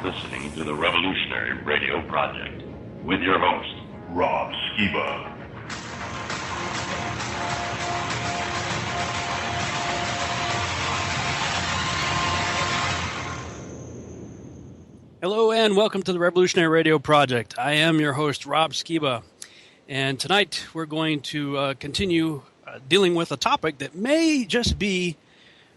listening to the Revolutionary Radio Project with your host, Rob Skiba. Hello and welcome to the Revolutionary Radio Project. I am your host, Rob Skiba, and tonight we're going to continue dealing with a topic that may just be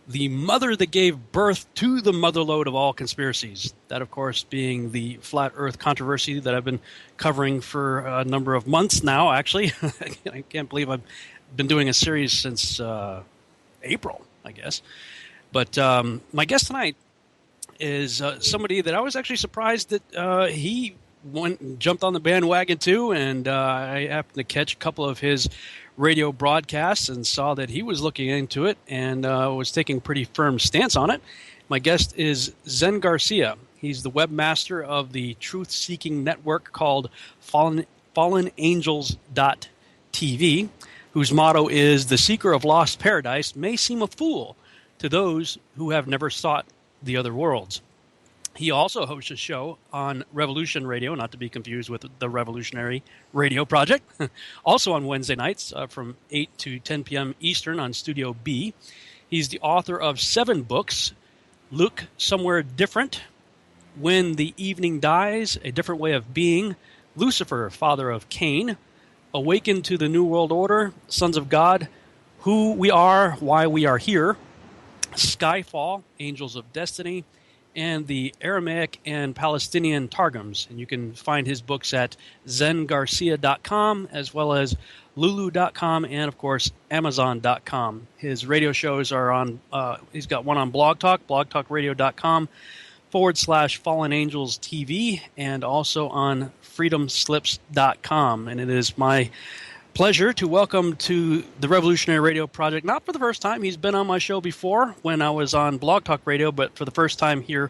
the mother that gave birth to the motherlode of all conspiracies. That, of course, being the flat Earth controversy that I've been covering for a number of months now, actually. I can't believe I've been doing a series since April, I guess. But my guest tonight is somebody that I was actually surprised that he jumped on the bandwagon too, and I happened to catch a couple of his radio broadcasts and saw that he was looking into it and was taking a pretty firm stance on it. My guest is Zen Garcia. He's the webmaster of the truth-seeking network called FallenAngels.tv, whose motto is, "The seeker of lost paradise may seem a fool to those who have never sought the other worlds." He also hosts a show on Revolution Radio, not to be confused with the Revolutionary Radio Project, also on Wednesday nights from 8 to 10 p.m. Eastern on Studio B. He's the author of 7 books: Look Somewhere Different, When the Evening Dies, A Different Way of Being, Lucifer, Father of Cain, Awaken to the New World Order, Sons of God, Who We Are, Why We Are Here, Skyfall, Angels of Destiny, and the Aramaic and Palestinian Targums. And you can find his books at zengarcia.com as well as lulu.com and, of course, amazon.com. His radio shows are on, he's got one on Blog Talk, blogtalkradio.com/Fallen Angels TV, and also on freedomslips.com. And it is my pleasure to welcome to the Revolutionary Radio Project, not for the first time. He's been on my show before when I was on Blog Talk Radio, but for the first time here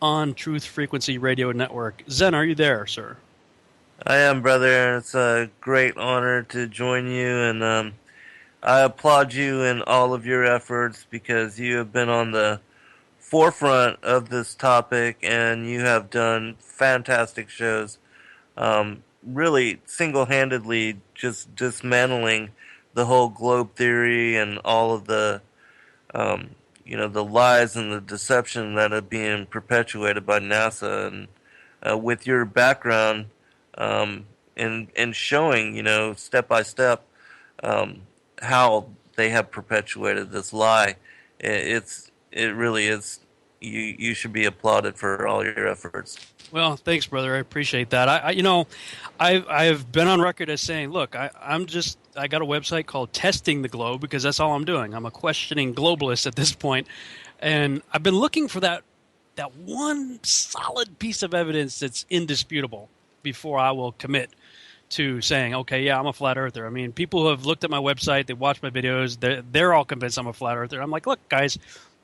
on Truth Frequency Radio Network. Zen, are you there, sir? I am, brother. It's a great honor to join you, and I applaud you in all of your efforts because you have been on the forefront of this topic, and you have done fantastic shows. Really single-handedly just dismantling the whole globe theory and all of the, the lies and the deception that are being perpetuated by NASA. And with your background in showing, step by step, how they have perpetuated this lie, it really is. You should be applauded for all your efforts. Well, thanks, brother. I appreciate that. I've been on record as saying, look, I got a website called Testing the Globe because that's all I'm doing. I'm a questioning globalist at this point, and I've been looking for that one solid piece of evidence that's indisputable before I will commit to saying, okay, yeah, I'm a flat earther. I mean, people who have looked at my website, they've watched my videos, they're all convinced I'm a flat earther. I'm like, look, guys,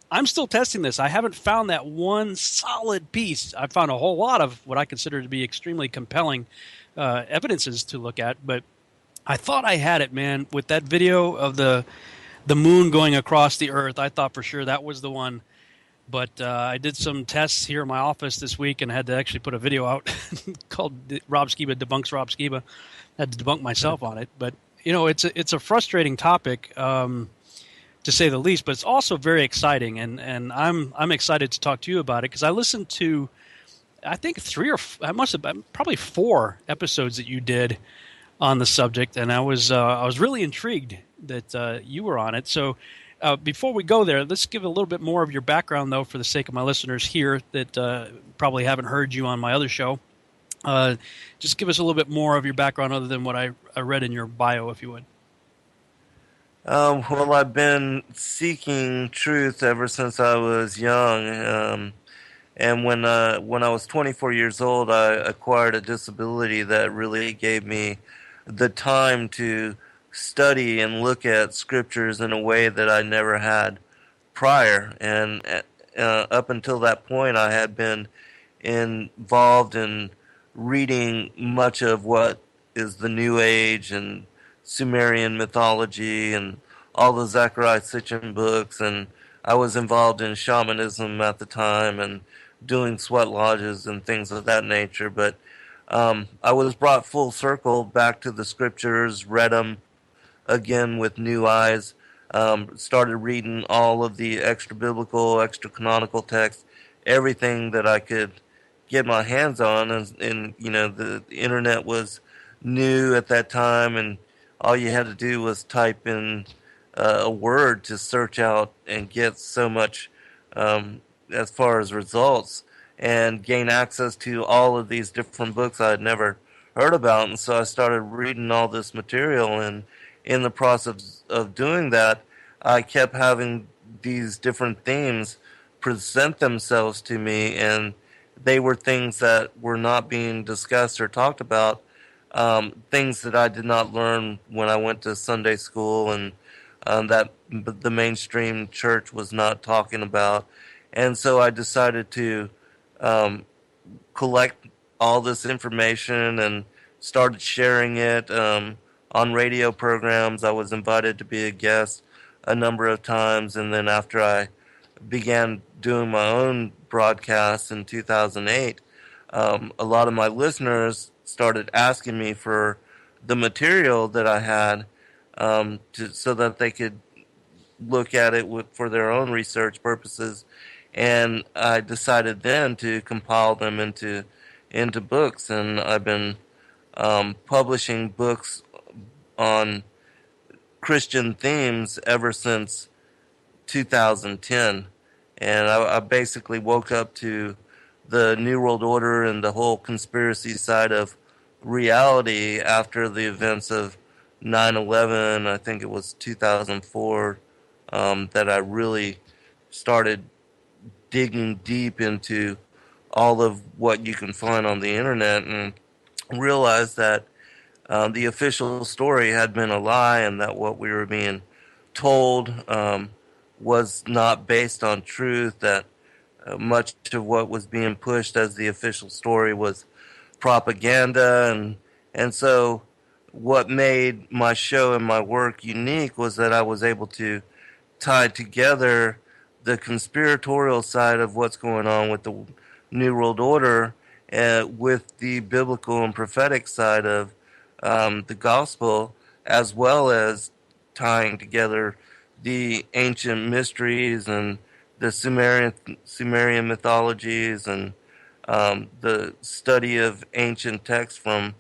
I'm still testing this. I haven't found that one solid piece. I've found a whole lot of what I consider to be extremely compelling evidences to look at, but I thought I had it, man. With that video of the moon going across the Earth, I thought for sure that was the one. But I did some tests here in my office this week and had to actually put a video out called Rob Skiba Debunks Rob Skiba. I had to debunk myself on it. But, it's a frustrating topic, to say the least, but it's also very exciting, and I'm excited to talk to you about it because I listened to, I think probably 4 episodes that you did on the subject, and I was really intrigued that you were on it. So before we go there, let's give a little bit more of your background, though, for the sake of my listeners here that probably haven't heard you on my other show. Just give us a little bit more of your background other than what I read in your bio, if you would. Well, I've been seeking truth ever since I was young, and when I was 24 years old, I acquired a disability that really gave me the time to study and look at scriptures in a way that I never had prior. And up until that point, I had been involved in reading much of what is the New Age and Sumerian mythology and all the Zecharia Sitchin books, and I was involved in shamanism at the time and doing sweat lodges and things of that nature. But I was brought full circle back to the scriptures, read them again with new eyes, started reading all of the extra biblical, extra canonical texts, everything that I could get my hands on. And you know, the internet was new at that time, and all you had to do was type in a word to search out and get so much as far as results and gain access to all of these different books I had never heard about. And so I started reading all this material, and in the process of doing that, I kept having these different themes present themselves to me, and they were things that were not being discussed or talked about, things that I did not learn when I went to Sunday school, and that the mainstream church was not talking about. And so I decided to collect all this information and started sharing it on radio programs. I was invited to be a guest a number of times, and then after I began doing my own broadcasts in 2008, a lot of my listeners started asking me for the material that I had, so that they could look at it for their own research purposes. And I decided then to compile them into books, and I've been publishing books on Christian themes ever since 2010. And I basically woke up to the New World Order and the whole conspiracy side of reality after the events of 9/11. I think it was 2004 that I really started digging deep into all of what you can find on the internet, and realized that the official story had been a lie, and that what we were being told was not based on truth, that much of what was being pushed as the official story was propaganda. And so what made my show and my work unique was that I was able to tie together the conspiratorial side of what's going on with the New World Order with the biblical and prophetic side of the gospel, as well as tying together the ancient mysteries and the Sumerian mythologies, and the study of ancient texts from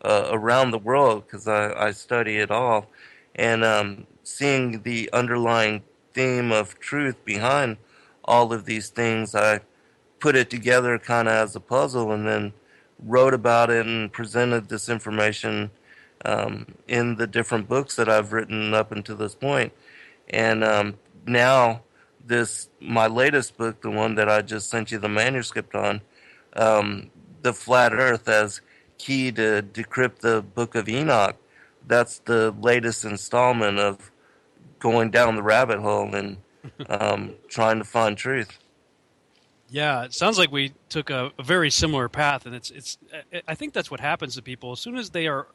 around the world, because I study it all, and seeing the underlying theme of truth behind all of these things. I put it together kind of as a puzzle, and then wrote about it and presented this information in the different books that I've written up until this point. And now my latest book, the one that I just sent you the manuscript on, The Flat Earth as Key to Decrypt the Book of Enoch, that's the latest installment of going down the rabbit hole and trying to find truth. Yeah, it sounds like we took a very similar path, and it's. I think that's what happens to people as soon as their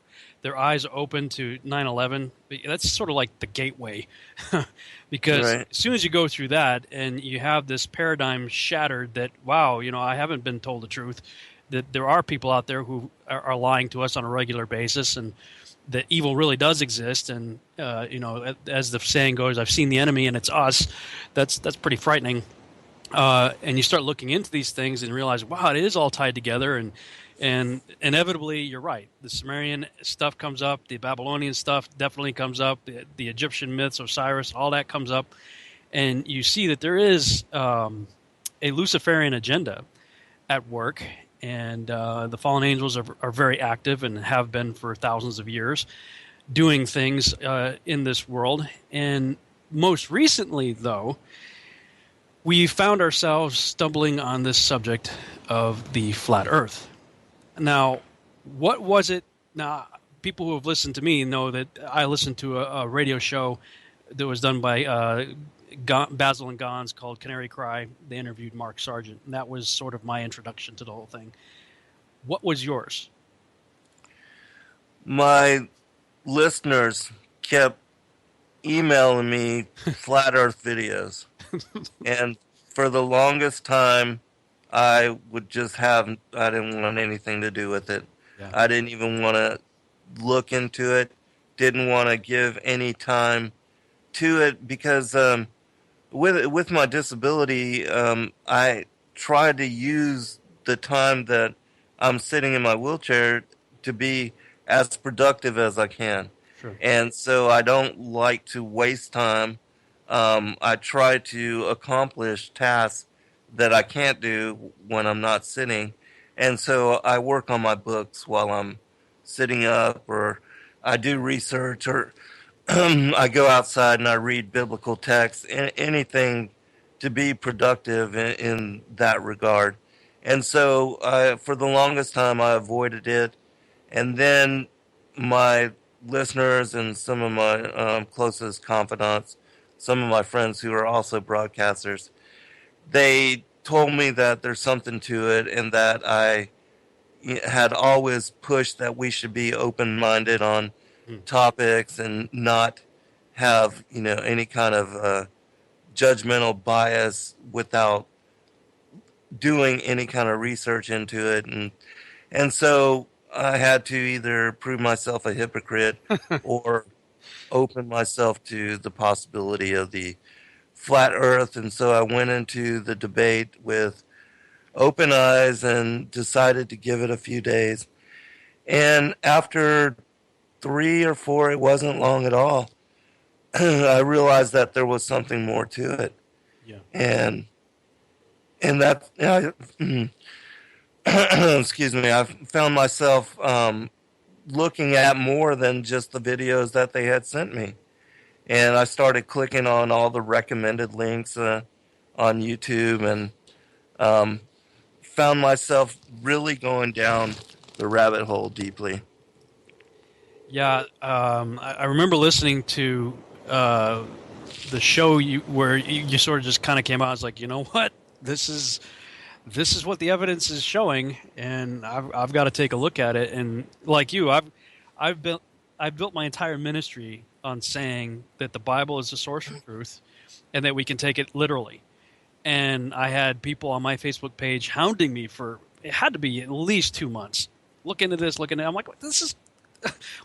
eyes open to 9/11. That's sort of like the gateway, because Right. as soon as you go through that and you have this paradigm shattered, that wow, I haven't been told the truth, that there are people out there who are lying to us on a regular basis, and that evil really does exist. And as the saying goes, I've seen the enemy, and it's us. That's pretty frightening. And you start looking into these things and realize, wow, it is all tied together, and inevitably, you're right. The Sumerian stuff comes up, the Babylonian stuff definitely comes up, the Egyptian myths, Osiris, all that comes up, and you see that there is a Luciferian agenda at work, and the fallen angels are very active and have been for thousands of years, doing things in this world. And most recently, though, we found ourselves stumbling on this subject of the flat Earth. Now, what was it? Now, people who have listened to me know that I listened to a radio show that was done by Basil and Gons called Canary Cry. They interviewed Mark Sargent, and that was sort of my introduction to the whole thing. What was yours? My listeners kept emailing me flat Earth videos, and for the longest time, I would just have, I didn't want anything to do with it. Yeah. I didn't even want to look into it, didn't want to give any time to it because with my disability, I try to use the time that I'm sitting in my wheelchair to be as productive as I can. Sure. And so I don't like to waste time. I try to accomplish tasks that I can't do when I'm not sitting. And so I work on my books while I'm sitting up, or I do research, or I go outside and I read biblical texts, anything to be productive in that regard. And so for the longest time, I avoided it. And then my listeners and some of my closest confidants, some of my friends who are also broadcasters, they told me that there's something to it and that I had always pushed that we should be open-minded on topics and not have any kind of judgmental bias without doing any kind of research into it, and so I had to either prove myself a hypocrite or open myself to the possibility of the flat earth. And so I went into the debate with open eyes and decided to give it a few days. And after 3 or 4, it wasn't long at all, I realized that there was something more to it. Yeah. And that, excuse me, I found myself looking at more than just the videos that they had sent me. And I started clicking on all the recommended links on YouTube, and found myself really going down the rabbit hole deeply. Yeah, I remember listening to the show where you sort of just kind of came out. I was like, you know what, this is what the evidence is showing, and I've got to take a look at it. And like you, I've built my entire ministry on saying that the Bible is the source of truth, and that we can take it literally. And I had people on my Facebook page hounding me for, it had to be at least 2 months. Look into this, look into it. I'm like, this is,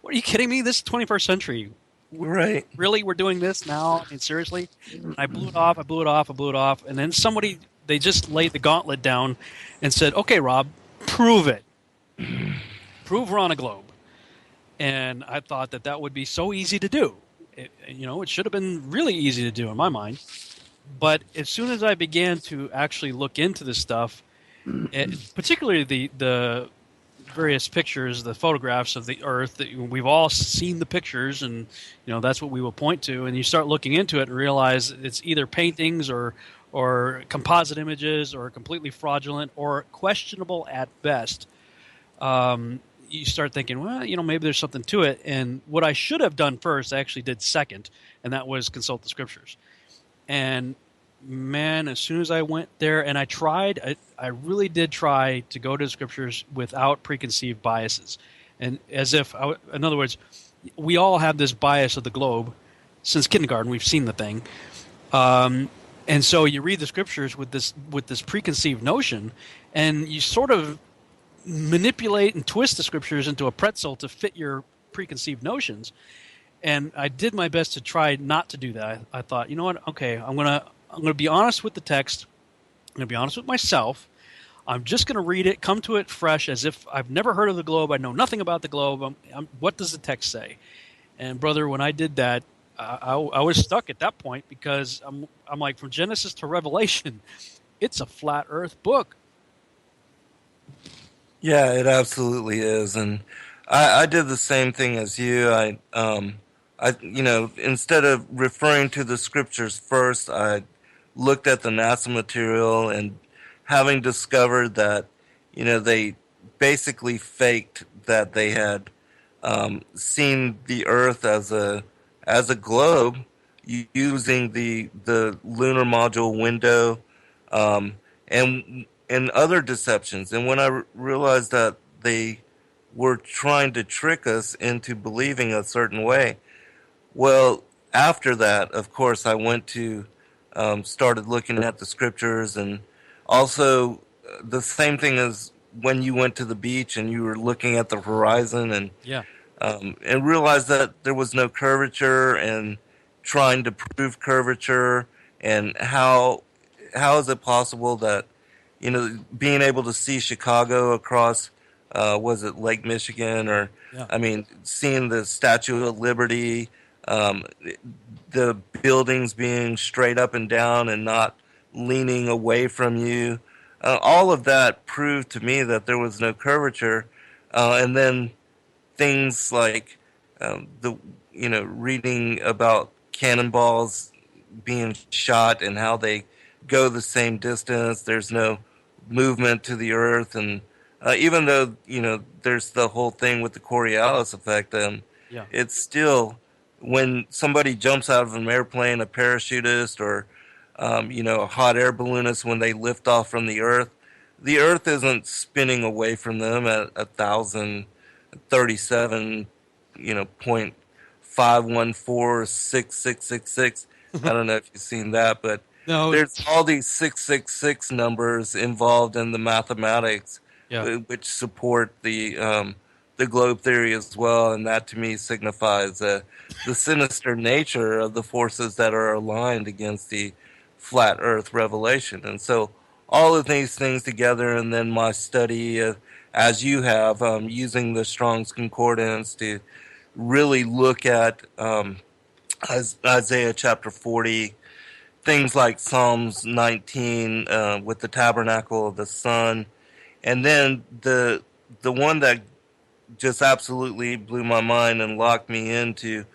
what, are you kidding me? This is 21st century. Right. Really? We're doing this now? I mean, seriously? I blew it off. And then somebody, they just laid the gauntlet down and said, okay, Rob, prove it. Prove we're on a globe. And I thought that would be so easy to do. It should have been really easy to do in my mind. But as soon as I began to actually look into this stuff, particularly the various pictures, the photographs of the Earth, that we've all seen the pictures, and that's what we will point to. And you start looking into it and realize it's either paintings or composite images, or completely fraudulent or questionable at best. You start thinking, well, maybe there's something to it. And what I should have done first, I actually did second, and that was consult the scriptures. And man, as soon as I went there, and I really did try to go to the scriptures without preconceived biases. And in other words, we all have this bias of the globe. Since kindergarten, we've seen the thing. And so you read the scriptures with this preconceived notion, and you sort of manipulate and twist the scriptures into a pretzel to fit your preconceived notions. And I did my best to try not to do that. I thought, you know what? Okay, I'm gonna be honest with the text. I'm gonna be honest with myself. I'm just gonna read it, come to it fresh, as if I've never heard of the globe. I know nothing about the globe. What does the text say? And brother, when I did that, I was stuck at that point, because I'm like, from Genesis to Revelation, it's a flat Earth book. Yeah, it absolutely is, and I did the same thing as you. Instead of referring to the scriptures first, I looked at the NASA material, and having discovered that, they basically faked that they had seen the Earth as a globe using the lunar module window, and other deceptions. And when I realized that they were trying to trick us into believing a certain way, well, after that, of course, I went to started looking at the scriptures, and also the same thing as when you went to the beach and you were looking at the horizon Yeah. and realized that there was no curvature and trying to prove curvature, and how is it possible that, being able to see Chicago across, was it Lake Michigan, or, Yeah. I mean, seeing the Statue of Liberty, um, the buildings being straight up and down and not leaning away from you, all of that proved to me that there was no curvature, and then things like, the reading about cannonballs being shot and how they go the same distance. There's no movement to the earth, and even though there's the whole thing with the Coriolis effect, Yeah. it's still, when somebody jumps out of an airplane, a parachutist, or a hot air balloonist, when they lift off from the earth isn't spinning away from them at 1,037, 0.5146666. I don't know if you've seen that, but No. there's all these 666 numbers involved in the mathematics, Yeah. which support the globe theory as well, and that to me signifies the sinister nature of the forces that are aligned against the flat Earth revelation. And so all of these things together, and then my study, as you have, using the Strong's Concordance to really look at Isaiah chapter 40, things like Psalms 19, with the tabernacle of the sun, and then the one that just absolutely blew my mind and locked me into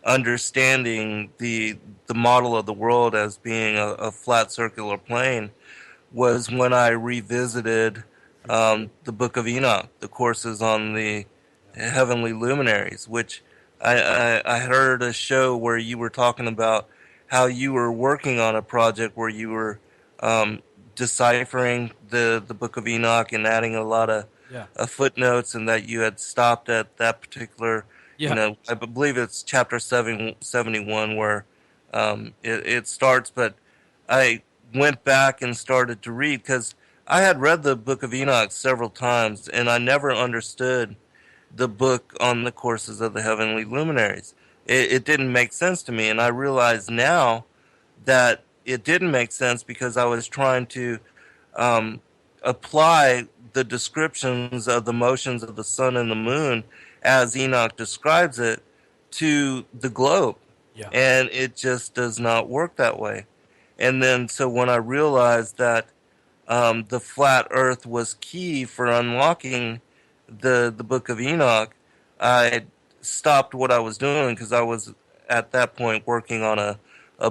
understanding the model of the world as being a flat circular plane was when I revisited the Book of Enoch, the courses on the heavenly luminaries, which I heard a show where you were talking about how you were working on a project where you were deciphering the Book of Enoch and adding a lot of Yeah. footnotes, and that you had stopped at that particular, Yeah. I believe it's chapter 71 where it starts, but I went back and started to read because I had read the Book of Enoch several times and I never understood the book on the courses of the heavenly luminaries. It didn't make sense to me, and I realize now that it didn't make sense because I was trying to apply the descriptions of the motions of the sun and the moon as Enoch describes it to the globe. Yeah. And it just does not work that way. And then, so when I realized that the flat earth was key for unlocking the Book of Enoch, I stopped what I was doing because I was at that point working on a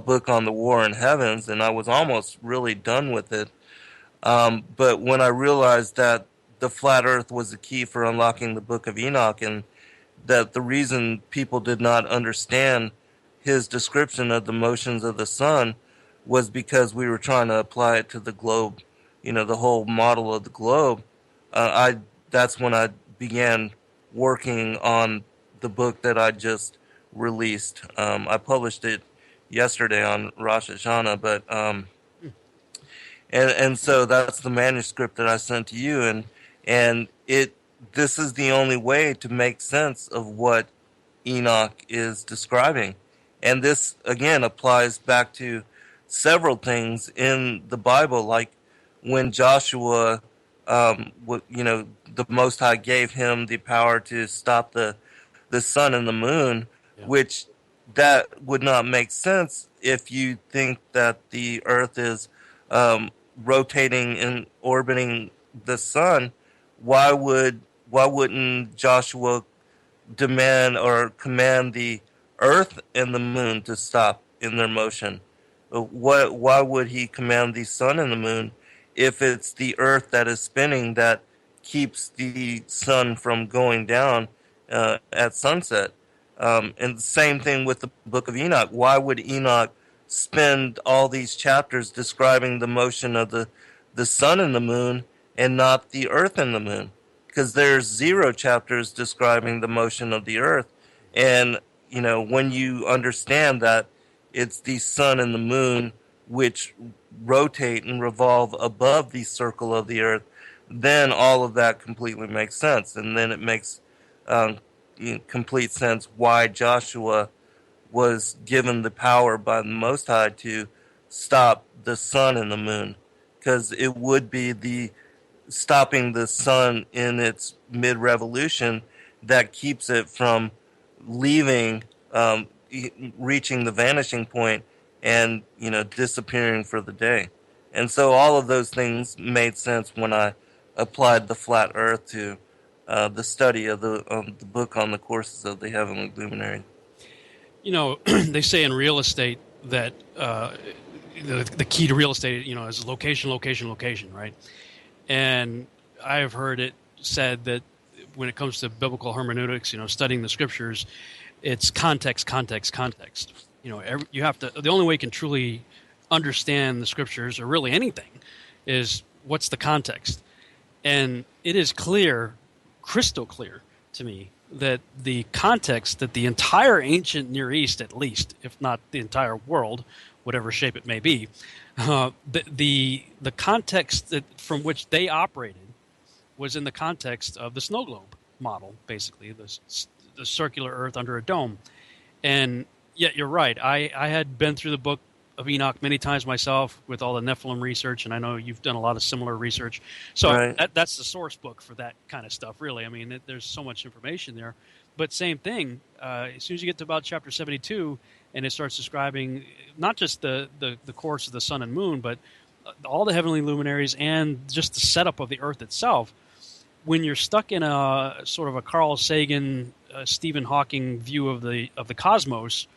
book on the war in heavens, and I was almost really done with it. But when I realized that the flat earth was the key for unlocking the Book of Enoch, and that the reason people did not understand his description of the motions of the sun was because we were trying to apply it to the globe, the whole model of the globe, that's when I began working on the book that I just released. I published it yesterday on Rosh Hashanah, but and so that's the manuscript that I sent to you, and this is the only way to make sense of what Enoch is describing. And this again applies back to several things in the Bible, like when Joshua, the Most High gave him the power to stop the sun and the moon, Yeah. which that would not make sense if you think that the earth is rotating and orbiting the sun. Why wouldn't Joshua demand or command the earth and the moon to stop in their motion? Why would he command the sun and the moon if it's the earth that is spinning that keeps the sun from going down at sunset? And the same thing with the Book of Enoch. Why would Enoch spend all these chapters describing the motion of the sun and the moon and not the earth and the moon? Because there's 0 chapters describing the motion of the earth. And, when you understand that it's the sun and the moon which rotate and revolve above the circle of the earth, then all of that completely makes sense. And then it makes complete sense why Joshua was given the power by the Most High to stop the sun and the moon, because it would be the stopping the sun in its mid-revolution that keeps it from leaving, reaching the vanishing point and, disappearing for the day. And so all of those things made sense when I applied the flat earth to the study of the book on the courses of the heavenly luminary. They say in real estate that the key to real estate, is location, location, location, right? And I have heard it said that when it comes to biblical hermeneutics, studying the scriptures, it's context, context, context. You have to. The only way you can truly understand the scriptures, or really anything, is what's the context. And it is clear, crystal clear to me, that the context that the entire ancient Near East, at least, if not the entire world, whatever shape it may be, the context from which they operated was in the context of the snow globe model, basically, the circular Earth under a dome. And yet, you're right. I had been through the book of Enoch many times myself with all the Nephilim research, and I know you've done a lot of similar research. So right. That's the source book for that kind of stuff, really. I mean, there's so much information there. But same thing, as soon as you get to about chapter 72, and it starts describing not just the course of the sun and moon, but all the heavenly luminaries and just the setup of the Earth itself, when you're stuck in a sort of a Carl Sagan, Stephen Hawking view of the cosmos,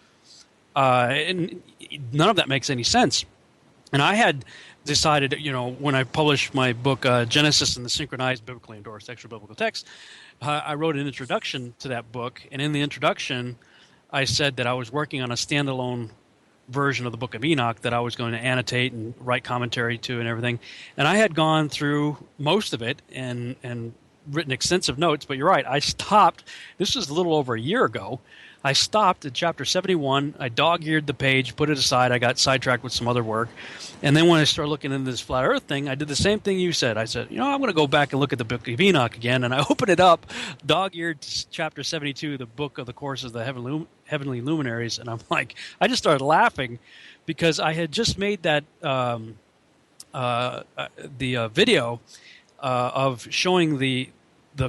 and none of that makes any sense. And I had decided, when I published my book, Genesis and the Synchronized Biblically Endorsed Extra Biblical Text, I wrote an introduction to that book. And in the introduction, I said that I was working on a standalone version of the Book of Enoch that I was going to annotate and write commentary to and everything. And I had gone through most of it and written extensive notes. But you're right, I stopped. This was a little over a year ago. I stopped at chapter 71. I dog-eared the page, put it aside. I got sidetracked with some other work. And then when I started looking into this flat earth thing, I did the same thing you said. I said, I'm going to go back and look at the Book of Enoch again. And I opened it up, dog-eared chapter 72, the book of the courses of the heavenly luminaries. And I'm like, I just started laughing because I had just made that video of showing the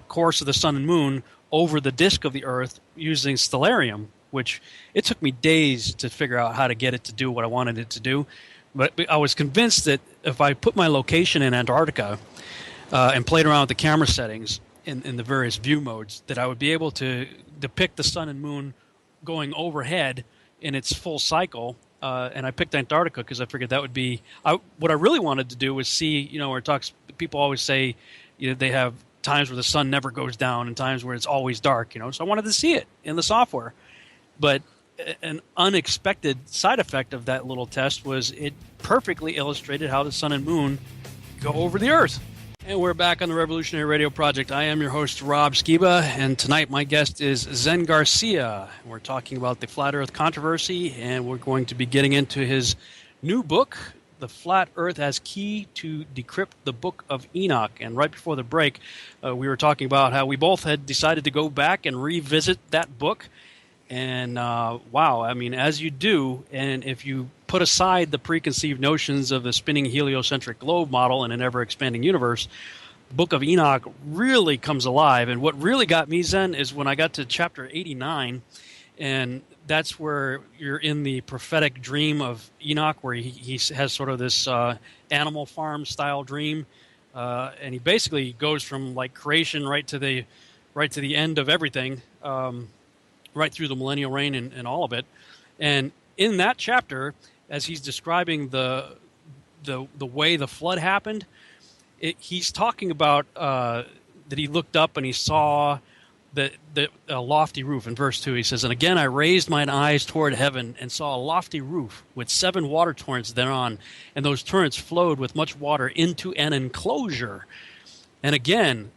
course of the sun and moon over the disk of the Earth using Stellarium, which it took me days to figure out how to get it to do what I wanted it to do. But I was convinced that if I put my location in Antarctica and played around with the camera settings in the various view modes, that I would be able to depict the sun and moon going overhead in its full cycle. And I picked Antarctica because I figured that would be what I really wanted to do was see, where it talks. People always say, they have times where the sun never goes down and times where it's always dark, so I wanted to see it in the software. But an unexpected side effect of that little test was it perfectly illustrated how the sun and moon go over the Earth. And we're back on the Revolutionary Radio Project. I am your host, Rob Skiba, and tonight my guest is Zen Garcia. We're talking about the Flat Earth controversy, and we're going to be getting into his new book, The Flat Earth as Key to Decrypt the Book of Enoch. And right before the break, we were talking about how we both had decided to go back and revisit that book. And wow, I mean, as you do, and if you put aside the preconceived notions of the spinning heliocentric globe model in an ever-expanding universe, the Book of Enoch really comes alive. And what really got me, Zen, is when I got to chapter 89, and that's where you're in the prophetic dream of Enoch, where he has sort of this animal farm style dream, and he basically goes from like creation right to the end of everything, right through the millennial reign and all of it. And in that chapter, as he's describing the way the flood happened, he's talking about that he looked up and he saw the lofty roof. In verse 2, he says, "And again I raised mine eyes toward heaven, and saw a lofty roof with 7 water torrents thereon, and those torrents flowed with much water into an enclosure." And again,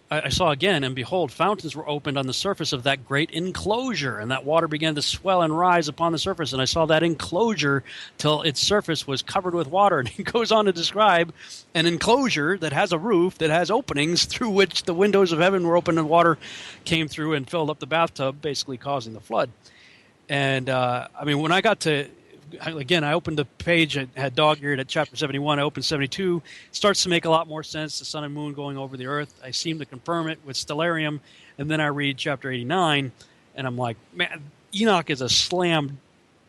I saw again, and behold, fountains were opened on the surface of that great enclosure, and that water began to swell and rise upon the surface. And I saw that enclosure till its surface was covered with water. And he goes on to describe an enclosure that has a roof, that has openings through which the windows of heaven were open, and water came through and filled up the bathtub, basically causing the flood. And when I got to, again, I opened the page, I had dog-eared at chapter 71, I opened 72, it starts to make a lot more sense, the sun and moon going over the earth. I seem to confirm it with Stellarium, and then I read chapter 89, and I'm like, man, Enoch is a slam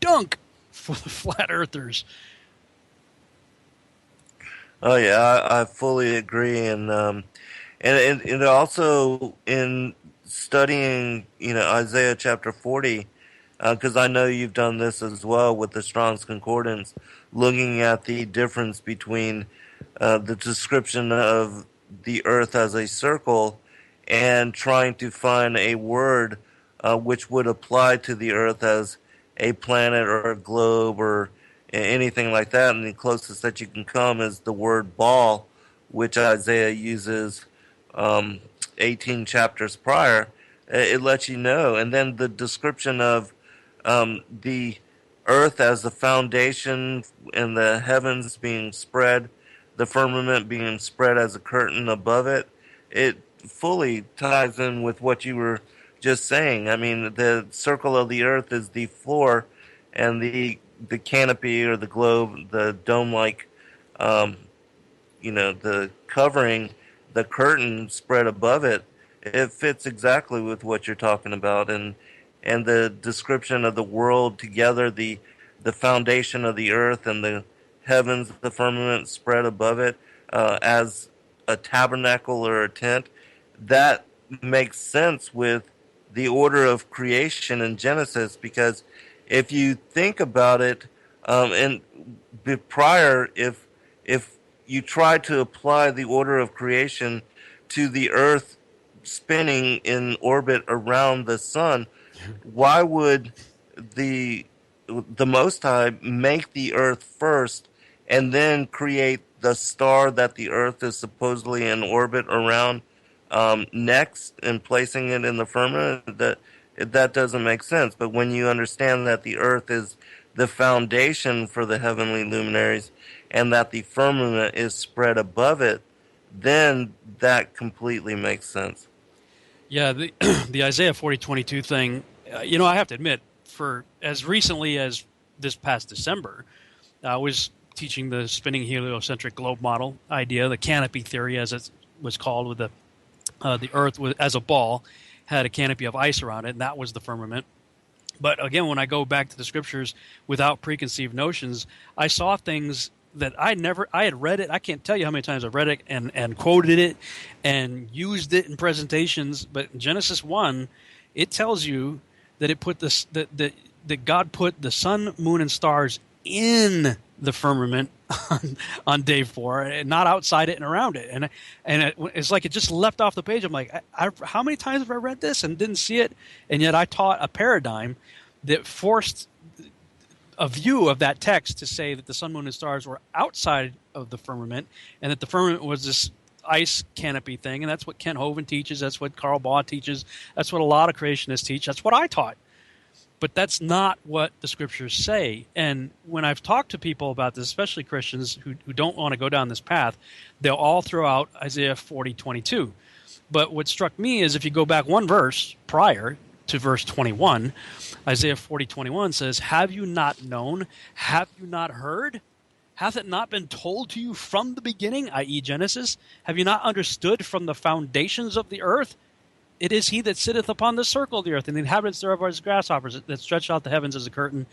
dunk for the flat earthers. Oh yeah, I fully agree, and also in studying, Isaiah chapter 40, because I know you've done this as well with the Strong's Concordance, looking at the difference between the description of the earth as a circle and trying to find a word which would apply to the earth as a planet or a globe or anything like that. And the closest that you can come is the word ball, which Isaiah uses 18 chapters prior. It lets you know. And then the description of the earth as the foundation and the heavens being spread, the firmament being spread as a curtain above it, it fully ties in with what you were just saying. I mean, the circle of the earth is the floor, and the canopy or the globe, the dome-like, the covering, the curtain spread above it, it fits exactly with what you're talking about. And the description of the world together, the foundation of the earth and the heavens, the firmament spread above it as a tabernacle or a tent, that makes sense with the order of creation in Genesis, because if you think about it, prior, if you try to apply the order of creation to the earth spinning in orbit around the sun, why would the Most High make the earth first and then create the star that the earth is supposedly in orbit around next, and placing it in the firmament? That doesn't make sense. But when you understand that the earth is the foundation for the heavenly luminaries and that the firmament is spread above it, then that completely makes sense. Yeah, the Isaiah 40:22 thing, I have to admit, for as recently as this past December, I was teaching the spinning heliocentric globe model idea, the canopy theory, as it was called, with the Earth as a ball had a canopy of ice around it, and that was the firmament. But again, when I go back to the scriptures without preconceived notions, I saw things that I had read it. I can't tell you how many times I've read it and quoted it and used it in presentations. But in Genesis 1, it tells you that it put that God put the sun, moon, and stars in the firmament on day 4, and not outside it and around it. And it's like it just leapt off the page. I'm like, how many times have I read this and didn't see it? And yet I taught a paradigm that forced a view of that text to say that the sun, moon, and stars were outside of the firmament, and that the firmament was this ice canopy thing. And that's what Kent Hovind teaches. That's what Carl Baugh teaches. That's what a lot of creationists teach. That's what I taught. But that's not what the scriptures say. And when I've talked to people about this, especially Christians who don't want to go down this path, they'll all throw out Isaiah 40:22. But what struck me is if you go back one verse prior to verse 21, Isaiah 40:21 says, "Have you not known? Have you not heard? Hath it not been told to you from the beginning," i.e. Genesis? "Have you not understood from the foundations of the earth? It is he that sitteth upon the circle of the earth, and the inhabitants thereof are as grasshoppers, that stretch out the heavens as a curtain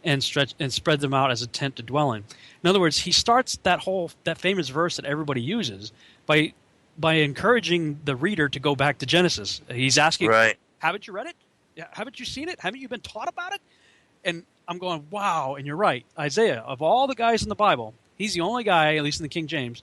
and spread them out as a tent to dwell in." In other words, he starts that famous verse that everybody uses by encouraging the reader to go back to Genesis. He's asking, right, haven't you read it? Haven't you seen it? Haven't you been taught about it? And I'm going, wow, and you're right. Isaiah, of all the guys in the Bible, he's the only guy, at least in the King James,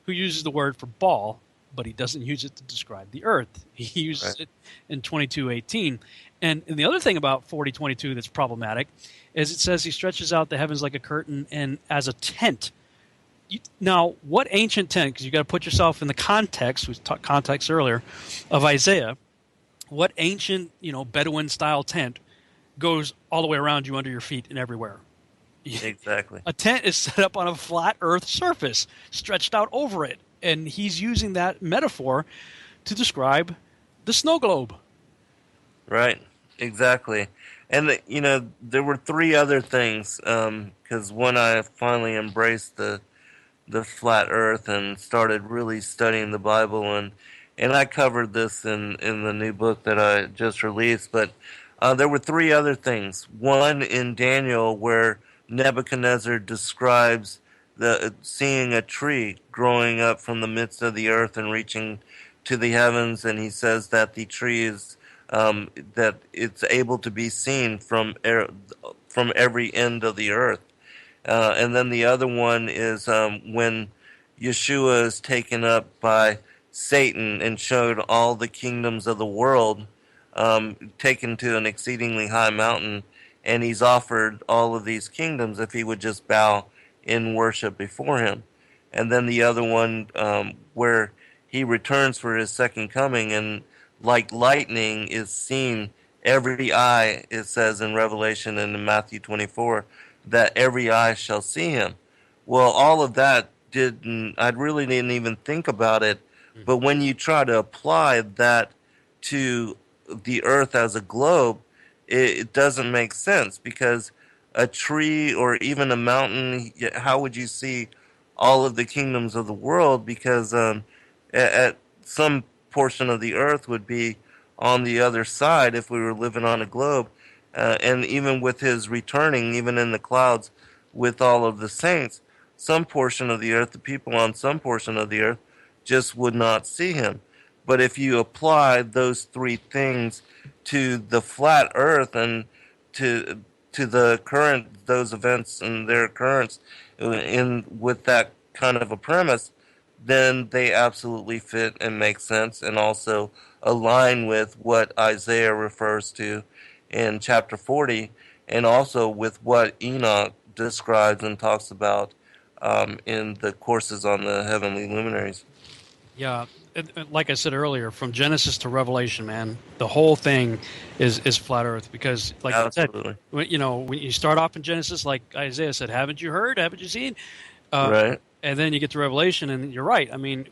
who uses the word for ball, but he doesn't use it to describe the earth. He uses it in 22:18. And the other thing about 40:22 that's problematic is it says he stretches out the heavens like a curtain and as a tent. Now, what ancient tent? Because you got to put yourself in the context. We talked context earlier of Isaiah. What ancient, Bedouin style tent goes all the way around you, under your feet, and everywhere? Exactly. A tent is set up on a flat Earth surface, stretched out over it, and he's using that metaphor to describe the snow globe. Right. Exactly. And there were three other things. Because when I finally embraced the flat Earth and started really studying the Bible, and I covered this in the new book that I just released. But there were three other things. One in Daniel, where Nebuchadnezzar describes seeing a tree growing up from the midst of the earth and reaching to the heavens, and he says that the tree is that it's able to be seen from every end of the earth. And then the other one is when Yeshua is taken up by Satan and showed all the kingdoms of the world, taken to an exceedingly high mountain, and he's offered all of these kingdoms if he would just bow in worship before him. And then the other one where he returns for his second coming, and like lightning is seen, every eye, it says in Revelation and in Matthew 24, that every eye shall see him. Well, all of that I really didn't even think about it, but when you try to apply that to the earth as a globe, it doesn't make sense, because a tree or even a mountain, how would you see all of the kingdoms of the world? Because at some portion of the earth would be on the other side if we were living on a globe. And even with his returning, even in the clouds with all of the saints, some portion of the earth, the people on some portion of the earth, just would not see him. But if you apply those three things to the flat earth and to those events and their occurrence with that kind of a premise, then they absolutely fit and make sense, and also align with what Isaiah refers to in chapter 40, and also with what Enoch describes and talks about in the courses on the heavenly luminaries. Yeah, like I said earlier, from Genesis to Revelation, man, the whole thing is flat Earth. Because, like Absolutely. you said, when you start off in Genesis, like Isaiah said, haven't you heard? Haven't you seen? Right. And then you get to Revelation, and you're right. I mean,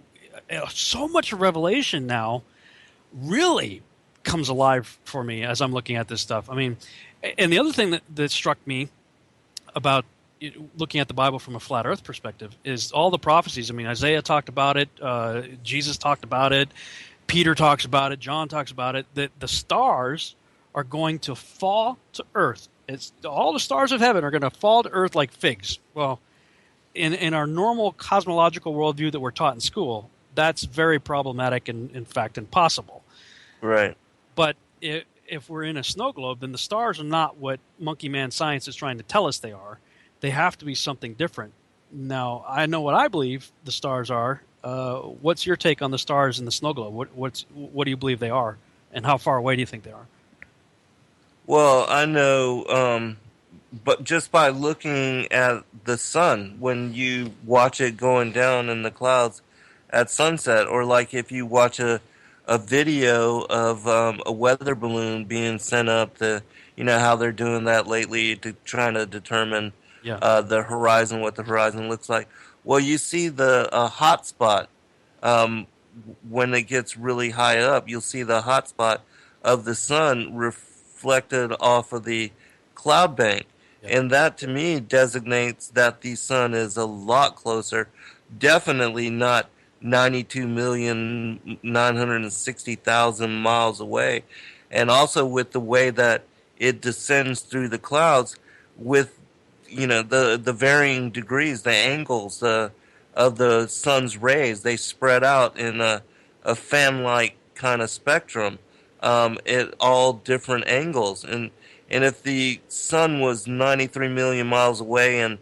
so much of Revelation now really comes alive for me as I'm looking at this stuff. I mean, and the other thing that struck me about looking at the Bible from a flat Earth perspective is all the prophecies. I mean, Isaiah talked about it, Jesus talked about it, Peter talks about it, John talks about it, that the stars are going to fall to Earth. It's all the stars of heaven are going to fall to Earth like figs. Well, in our normal cosmological worldview that we're taught in school, that's very problematic and, in fact, impossible. Right. But if we're in a snow globe, then the stars are not what monkey man science is trying to tell us they are. They have to be something different. Now, I know what I believe the stars are. What's your take on the stars in the snow globe? What do you believe they are, and how far away do you think they are? Well, I know, but just by looking at the sun, when you watch it going down in the clouds at sunset, or like if you watch a video of a weather balloon being sent up to, how they're doing that lately, to trying to determine the horizon, what the horizon looks like. Well, you see the hot spot when it gets really high up. You'll see the hot spot of the sun reflected off of the cloud bank. Yeah. And that, to me, designates that the sun is a lot closer. Definitely not 92,960,000 miles away. And also with the way that it descends through the clouds, with the varying degrees, the angles of the sun's rays, they spread out in a fan-like kind of spectrum at all different angles. And if the sun was 93 million miles away and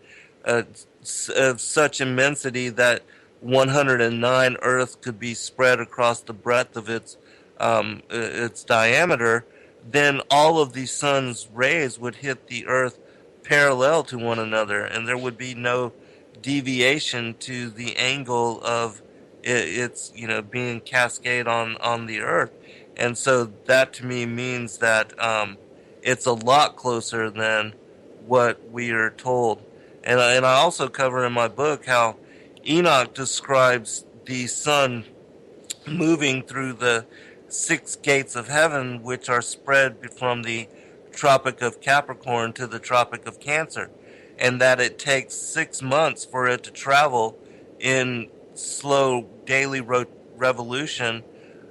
of such immensity that 109 Earths could be spread across the breadth of its diameter, then all of the sun's rays would hit the Earth parallel to one another, and there would be no deviation to the angle of it's being cascade on the Earth, and so that to me means that it's a lot closer than what we are told. And I also cover in my book how Enoch describes the sun moving through the six gates of heaven, which are spread from the Tropic of Capricorn to the Tropic of Cancer, and that it takes 6 months for it to travel in slow daily revolution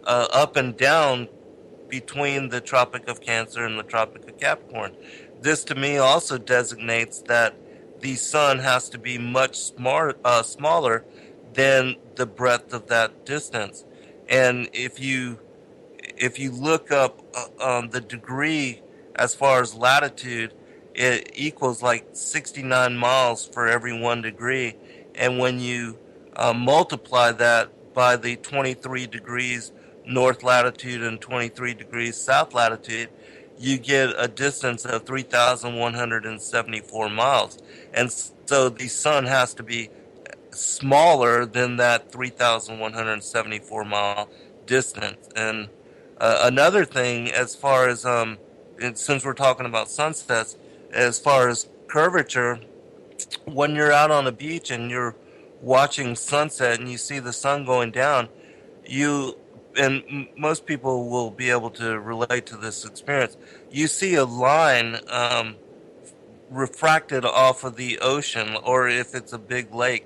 up and down between the Tropic of Cancer and the Tropic of Capricorn. This to me also designates that the sun has to be much smaller than the breadth of that distance. And if you look up the degree as far as latitude, it equals like 69 miles for every 1 degree. And when you multiply that by the 23 degrees north latitude and 23 degrees south latitude, you get a distance of 3,174 miles. And so the sun has to be smaller than that 3,174 mile distance. And another thing, as far as since we're talking about sunsets, as far as curvature, when you're out on a beach and you're watching sunset and you see the sun going down, most people will be able to relate to this experience. You see a line refracted off of the ocean, or if it's a big lake,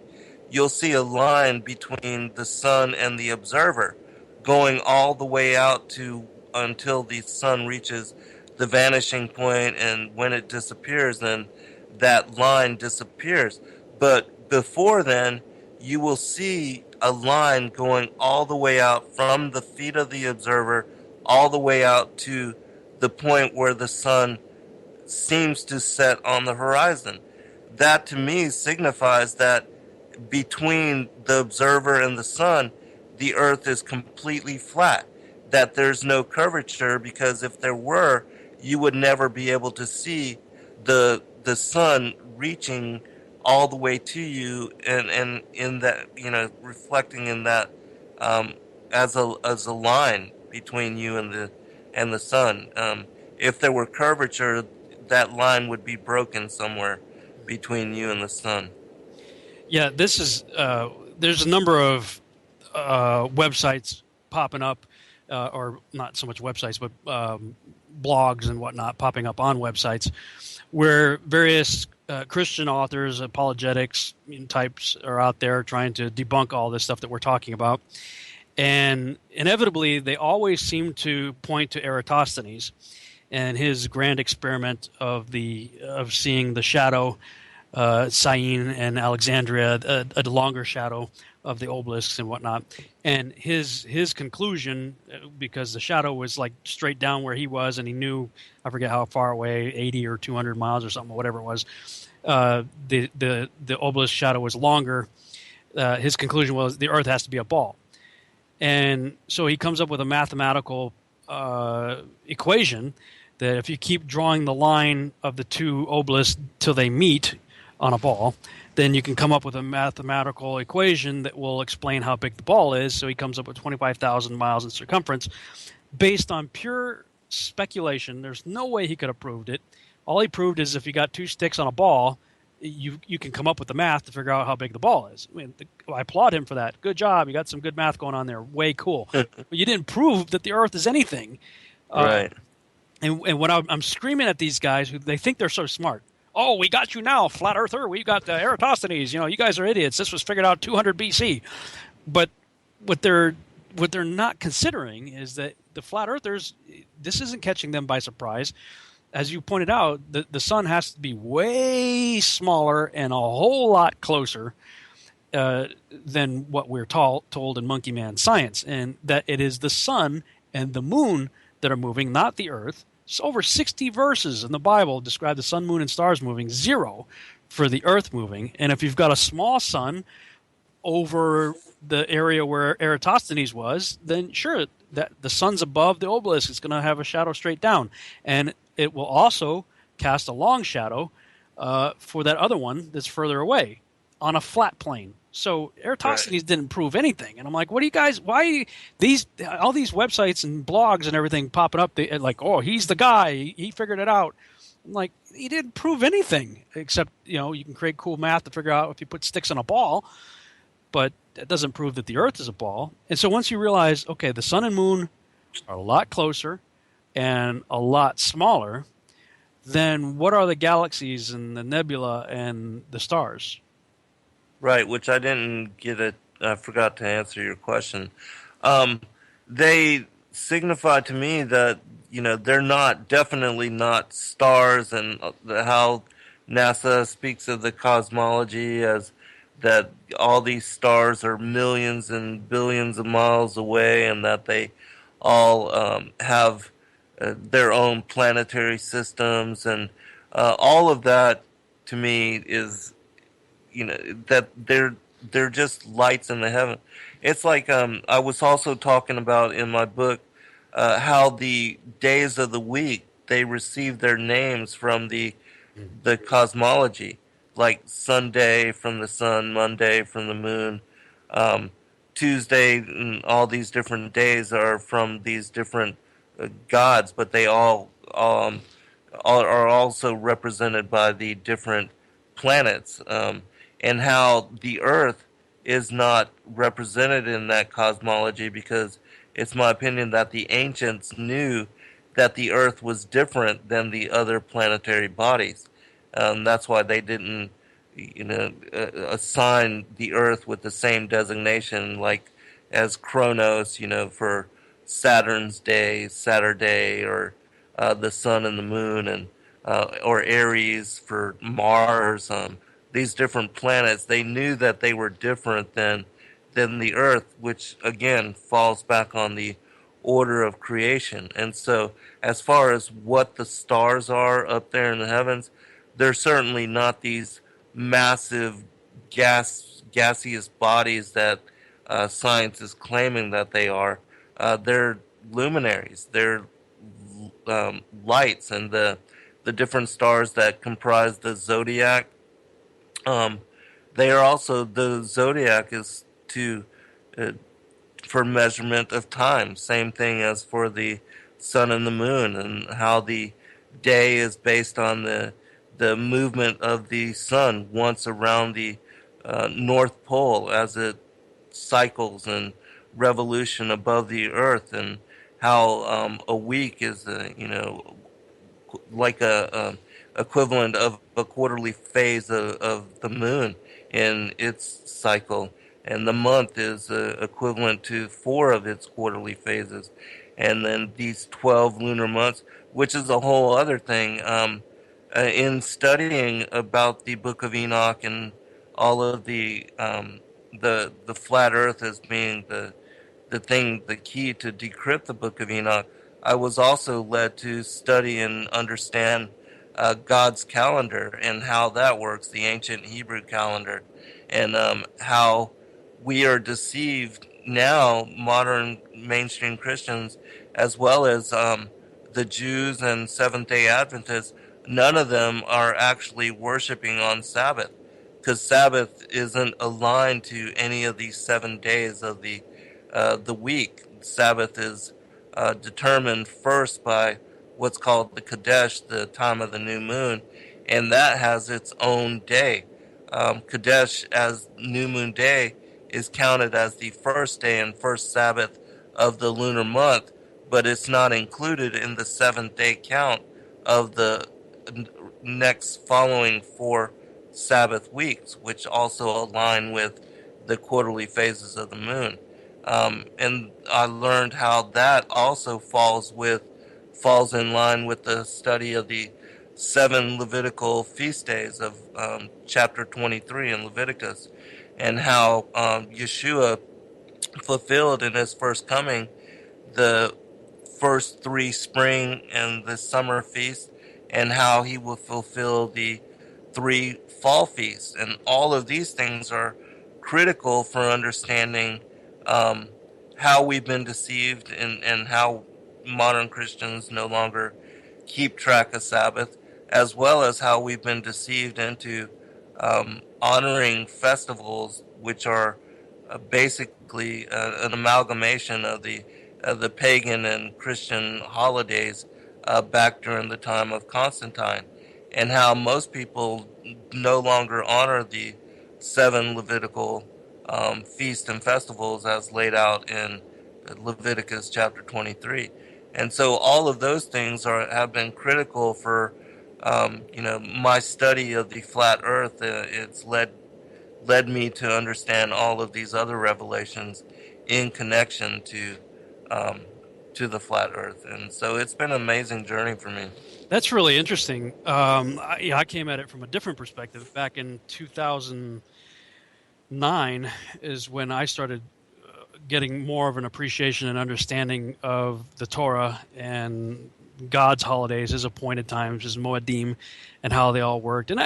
you'll see a line between the sun and the observer going all the way out to until the sun reaches the vanishing point, and when it disappears, then that line disappears. But before then, you will see a line going all the way out from the feet of the observer all the way out to the point where the sun seems to set on the horizon. That to me signifies that between the observer and the sun, the earth is completely flat, that there's no curvature, because if there were, you would never be able to see the sun reaching all the way to you, and in that, reflecting in that as a line between you and the sun. If there were curvature, that line would be broken somewhere between you and the sun. Yeah, this is there's a number of websites popping up, or not so much websites, but blogs and whatnot popping up on websites where various Christian authors, apologetics types are out there trying to debunk all this stuff that we're talking about. And inevitably, they always seem to point to Eratosthenes and his grand experiment of seeing the shadow, Syene and Alexandria, a longer shadow of the obelisks and whatnot. And his conclusion, because the shadow was like straight down where he was, and he knew, I forget how far away, 80 or 200 miles or something, whatever it was, the obelisk shadow was longer. His conclusion was the Earth has to be a ball. And so he comes up with a mathematical equation that if you keep drawing the line of the two obelisks till they meet on a ball, then you can come up with a mathematical equation that will explain how big the ball is. So he comes up with 25,000 miles in circumference based on pure speculation. There's no way he could have proved it. All he proved is if you got two sticks on a ball, you can come up with the math to figure out how big the ball is. I mean, I applaud him for that. Good job. You got some good math going on there. Way cool. But you didn't prove that the Earth is anything. Right. And when I'm screaming at these guys who they think they're so smart. Oh, we got you now, flat earther. We got Eratosthenes. You guys are idiots. This was figured out 200 BC. But what they're not considering is that the flat earthers, this isn't catching them by surprise. As you pointed out, the sun has to be way smaller and a whole lot closer than what we're told in Monkey Man science, and that it is the sun and the moon that are moving, not the earth. So over 60 verses in the Bible describe the sun, moon, and stars moving, 0 for the earth moving. And if you've got a small sun over the area where Eratosthenes was, then sure, that the sun's above the obelisk. It's going to have a shadow straight down. And it will also cast a long shadow for that other one that's further away. on a flat plane. So Right. Eratosthenes didn't prove anything. And I'm like, what do you guys? Why all these websites and blogs and everything popping up? They like, oh, he's the guy. He figured it out. I'm like, he didn't prove anything except you can create cool math to figure out if you put sticks on a ball, but that doesn't prove that the Earth is a ball. And so once you realize, okay, the sun and moon are a lot closer and a lot smaller, then what are the galaxies and the nebula and the stars? Right, which I didn't get it. I forgot to answer your question. Um, they signify to me that they're not definitely not stars, and how NASA speaks of the cosmology as that all these stars are millions and billions of miles away, and that they all have their own planetary systems, and all of that to me is that they're just lights in the heaven. It's like I was also talking about in my book how the days of the week they receive their names from the cosmology, like Sunday from the sun, Monday from the moon, um, Tuesday, and all these different days are from these different gods, but they all are also represented by the different planets, and how the Earth is not represented in that cosmology because it's my opinion that the ancients knew that the Earth was different than the other planetary bodies. That's why they didn't, assign the Earth with the same designation, like as Kronos, for Saturn's day, Saturday, or the sun and the moon, and or Aries for Mars. These different planets, they knew that they were different than the Earth, which again falls back on the order of creation. And so, as far as what the stars are up there in the heavens, they're certainly not these massive gaseous bodies that science is claiming that they are. They're luminaries. They're lights, and the different stars that comprise the zodiac. Um, they are also the zodiac is to uh, for measurement of time. Same thing as for the sun and the moon, and how the day is based on the movement of the sun once around the North Pole as it cycles and revolution above the Earth, and how a week is like a equivalent of a quarterly phase of the moon in its cycle, and the month is equivalent to four of its quarterly phases, and then these 12 lunar months, which is a whole other thing. In studying about the Book of Enoch and all of the flat Earth as being the key to decrypt the Book of Enoch, I was also led to study and understand God's calendar and how that works, the ancient Hebrew calendar, and how we are deceived now, modern mainstream Christians, as well as the Jews and Seventh day Adventists. None of them are actually worshiping on Sabbath because Sabbath isn't aligned to any of these 7 days of the week. Sabbath is determined first by what's called the Kadesh, the time of the new moon, and that has its own day. Kadesh, as new moon day, is counted as the first day and first Sabbath of the lunar month, but it's not included in the seventh day count of the next following four Sabbath weeks, which also align with the quarterly phases of the moon. And I learned how that also falls in line with the study of the seven Levitical feast days of chapter 23 in Leviticus, and how Yeshua fulfilled in his first coming the first three spring and the summer feasts, and how he will fulfill the three fall feasts. And all of these things are critical for understanding um, how we've been deceived, and how modern Christians no longer keep track of Sabbath, as well as how we've been deceived into honoring festivals, which are basically an amalgamation of the pagan and Christian holidays back during the time of Constantine, and how most people no longer honor the 7 Levitical feasts and festivals as laid out in Leviticus chapter 23. And so all of those things have been critical for my study of the flat Earth. It's led me to understand all of these other revelations in connection to the flat Earth, and so it's been an amazing journey for me. That's really interesting. I came at it from a different perspective. Back in 2009 is when I started getting more of an appreciation and understanding of the Torah and God's holidays, his appointed times, his Moedim, and how they all worked. And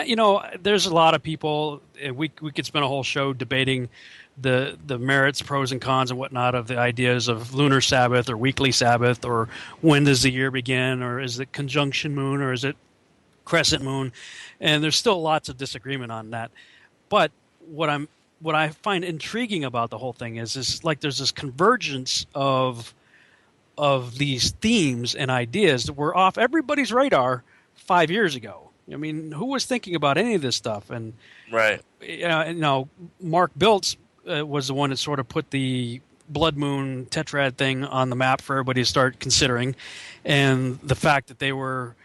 there's a lot of people. We could spend a whole show debating the merits, pros, and cons, and whatnot of the ideas of lunar Sabbath or weekly Sabbath, or when does the year begin, or is it conjunction moon, or is it crescent moon? And there's still lots of disagreement on that. But what I find intriguing about the whole thing is like there's this convergence of these themes and ideas that were off everybody's radar 5 years ago. I mean, who was thinking about any of this stuff? And right, Mark Biltz was the one that sort of put the blood moon tetrad thing on the map for everybody to start considering, and the fact that they were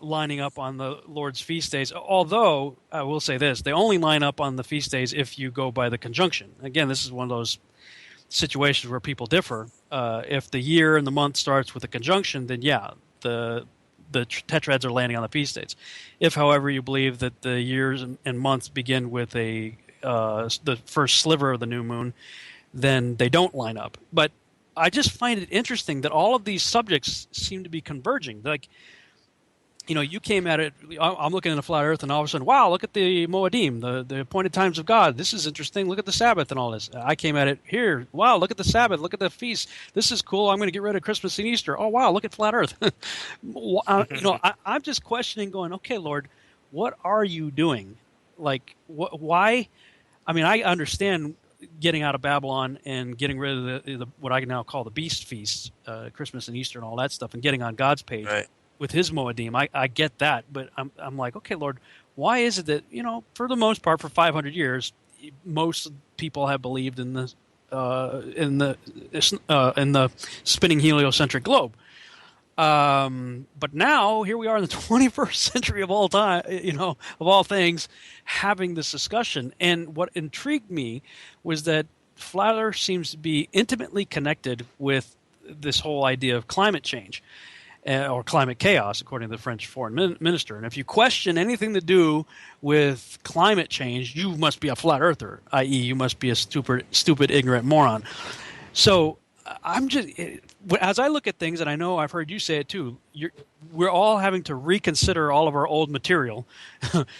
lining up on the Lord's feast days. Although I will say this, they only line up on the feast days if you go by the conjunction. Again, this is one of those situations where people differ. If the year and the month starts with a conjunction, then yeah, the tetrads are landing on the feast days. If, however, you believe that the years and months begin with the first sliver of the new moon, then they don't line up. But I just find it interesting that all of these subjects seem to be converging. Like, you came at it, I'm looking at the flat Earth, and all of a sudden, wow, look at the Moedim, the appointed times of God. This is interesting. Look at the Sabbath and all this. I came at it here. Wow, look at the Sabbath. Look at the feast. This is cool. I'm going to get rid of Christmas and Easter. Oh, wow, look at flat Earth. I'm just questioning, going, okay, Lord, what are you doing? Like, why? I mean, I understand getting out of Babylon and getting rid of the what I now call the beast feasts, Christmas and Easter and all that stuff, and getting on God's page. Right. With his Moedim, I get that, but I'm like, okay, Lord, why is it that for the most part, for 500 years, most people have believed in the spinning heliocentric globe, but now here we are in the 21st century of all time, of all things, having this discussion. And what intrigued me was that flat Earth seems to be intimately connected with this whole idea of climate change. Or climate chaos, according to the French foreign minister. And if you question anything to do with climate change, you must be a flat earther, i.e. you must be a stupid, ignorant moron. So I'm just, as I look at things, and I know I've heard you say it too, we're all having to reconsider all of our old material,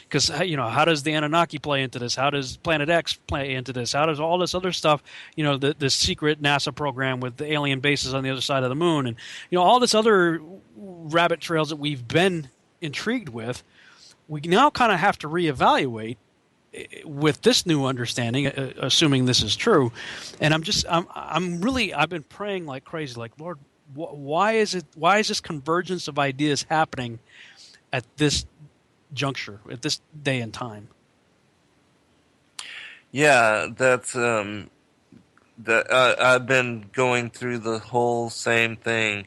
because how does the Anunnaki play into this? How does Planet X play into this? How does all this other stuff, the secret NASA program with the alien bases on the other side of the moon, and all this other rabbit trails that we've been intrigued with, we now kind of have to reevaluate with this new understanding, assuming this is true. And I've been praying like crazy, like, Lord, why is this convergence of ideas happening at this juncture, at this day and time? Yeah, that's I've been going through the whole same thing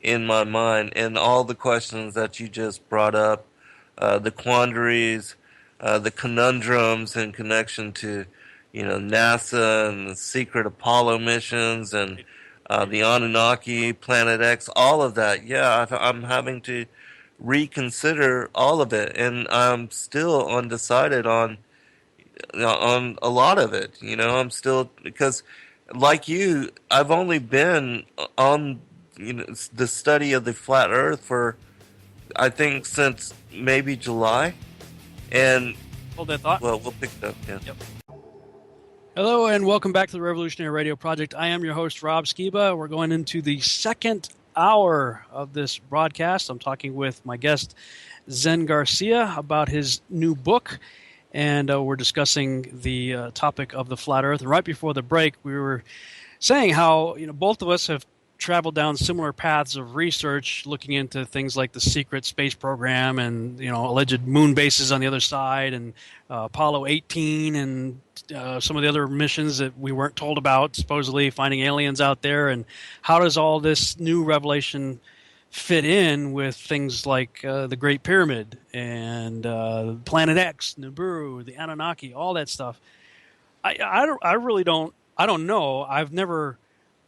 in my mind, and all the questions that you just brought up, the quandaries, the conundrums in connection to, NASA and the secret Apollo missions and the Anunnaki, Planet X, all of that. Yeah, I'm having to reconsider all of it, and I'm still undecided on a lot of it. I'm still, because like you, I've only been on the study of the flat Earth for, I think, since maybe July. And hold that thought. Well, we'll pick it up. Yeah. Yep. Hello and welcome back to the Revolutionary Radio Project. I am your host, Rob Skiba. We're going into the second hour of this broadcast. I'm talking with my guest, Zen Garcia, about his new book. and we're discussing the topic of the flat Earth. And right before the break, we were saying how both of us have traveled down similar paths of research, looking into things like the secret space program and alleged moon bases on the other side, and Apollo 18, and some of the other missions that we weren't told about, supposedly finding aliens out there. And how does all this new revelation fit in with things like the Great Pyramid and Planet X, Nibiru, the Anunnaki, all that stuff? I really don't. I don't know.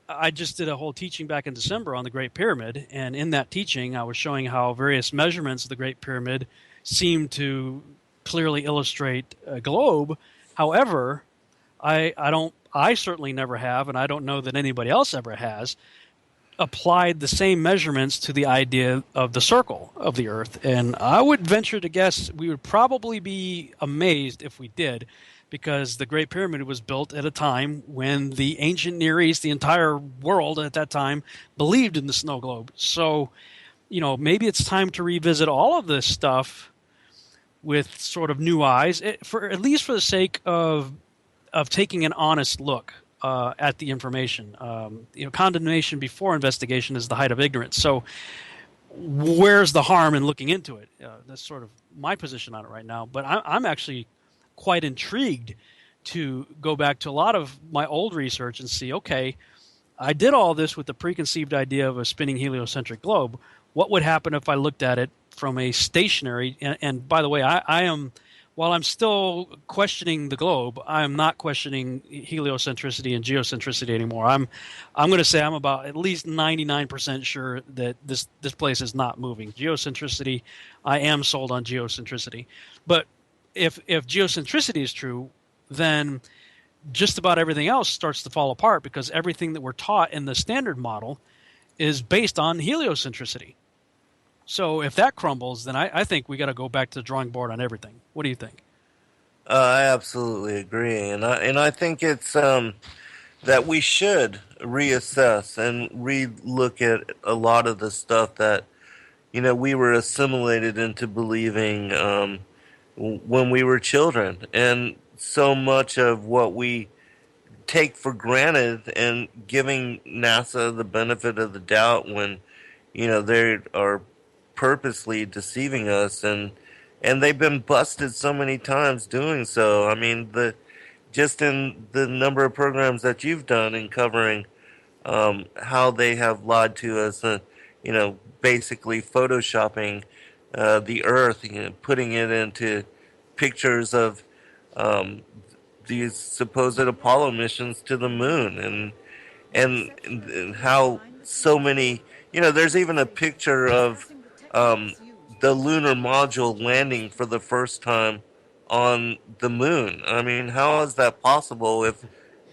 I just did a whole teaching back in December on the Great Pyramid, and in that teaching, I was showing how various measurements of the Great Pyramid seem to clearly illustrate a globe. However, I certainly never have, and I don't know that anybody else ever has, applied the same measurements to the idea of the circle of the Earth. And I would venture to guess we would probably be amazed if we did, because the Great Pyramid was built at a time when the ancient Near East, the entire world at that time, believed in the snow globe. So, maybe it's time to revisit all of this stuff with sort of new eyes, at least for the sake of taking an honest look at the information. Condemnation before investigation is the height of ignorance. So where's the harm in looking into it? That's sort of my position on it right now. But I'm actually quite intrigued to go back to a lot of my old research and see, okay, I did all this with the preconceived idea of a spinning heliocentric globe. What would happen if I looked at it from a stationary, and by the way, I am, while I'm still questioning the globe, I'm not questioning heliocentricity and geocentricity anymore. I'm going to say I'm about at least 99% sure that this place is not moving. Geocentricity, I am sold on geocentricity. But if geocentricity is true, then just about everything else starts to fall apart, because everything that we're taught in the standard model is based on heliocentricity. So if that crumbles, then I think we got to go back to the drawing board on everything. What do you think? I absolutely agree, and I think it's that we should reassess and relook at a lot of the stuff that we were assimilated into believing when we were children, and so much of what we take for granted, and giving NASA the benefit of the doubt when they are purposely deceiving us, and they've been busted so many times doing so. I mean, just in the number of programs that you've done in covering how they have lied to us, basically photoshopping the Earth, putting it into pictures of these supposed Apollo missions to the moon, and how so many, there's even a picture of the lunar module landing for the first time on the moon. I mean, how is that possible if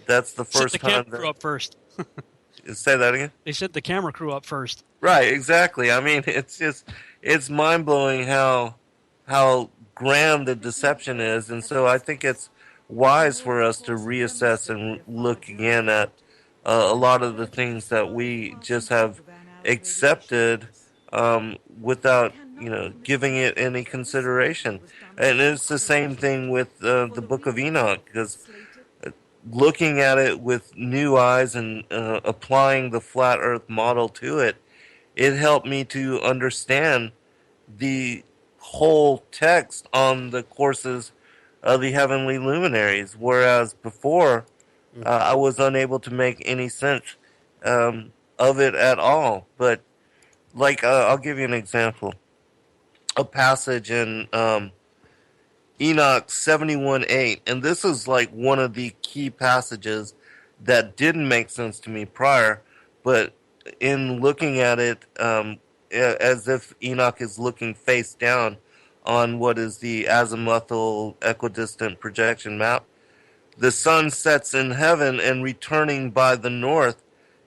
that's the first time? The camera crew up first. Say that again? They sent the camera crew up first. Right, exactly. I mean, it's mind-blowing how grand the deception is, and so I think it's wise for us to reassess and look again at a lot of the things that we just have accepted without giving it any consideration. And it's the same thing with the Book of Enoch, because looking at it with new eyes and applying the flat Earth model to it, it helped me to understand the whole text on the courses of the heavenly luminaries, whereas before I was unable to make any sense of it at all. But I'll give you an example. A passage in Enoch 71:8, and this is like one of the key passages that didn't make sense to me prior, but in looking at it as if Enoch is looking face down on what is the azimuthal equidistant projection map, the sun sets in heaven, and returning by the north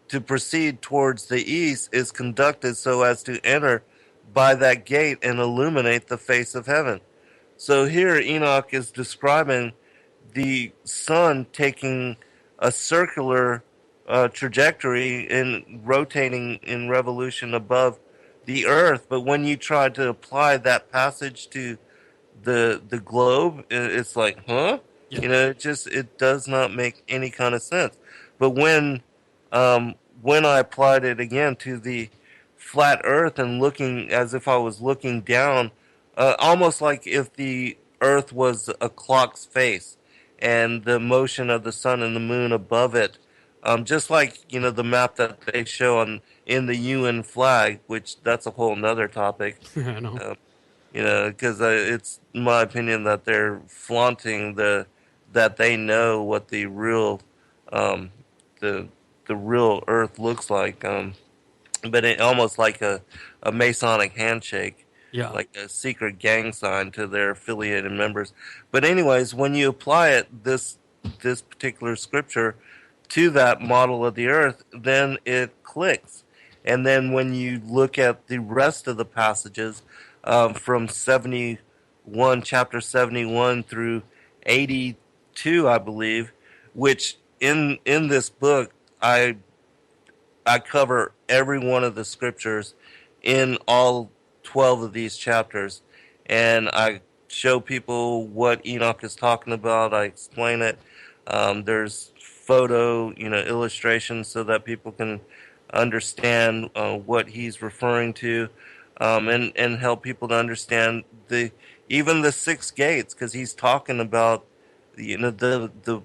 to proceed towards the east is conducted so as to enter by that gate and illuminate the face of heaven. So here Enoch is describing the sun taking a circular trajectory and rotating in revolution above the earth. But when you try to apply that passage to the globe, it's like, huh? Yeah. It does not make any kind of sense. But when I applied it again to the flat Earth and looking as if I was looking down, almost like if the Earth was a clock's face, and the motion of the sun and the moon above it, just like the map that they show in the UN flag, which that's a whole nother topic. I know. Because it's my opinion that they're flaunting that they know what the real the real Earth looks like, but it almost like a Masonic handshake, Yeah. like a secret gang sign to their affiliated members. But anyways, when you apply this particular scripture to that model of the Earth, then it clicks. And then when you look at the rest of the passages, from chapter 71 through 82, I believe, which in this book I cover every one of the scriptures in all 12 of these chapters, and I show people what Enoch is talking about. I explain it. There's photo, illustrations so that people can understand what he's referring to, and help people to understand even the six gates, because he's talking about the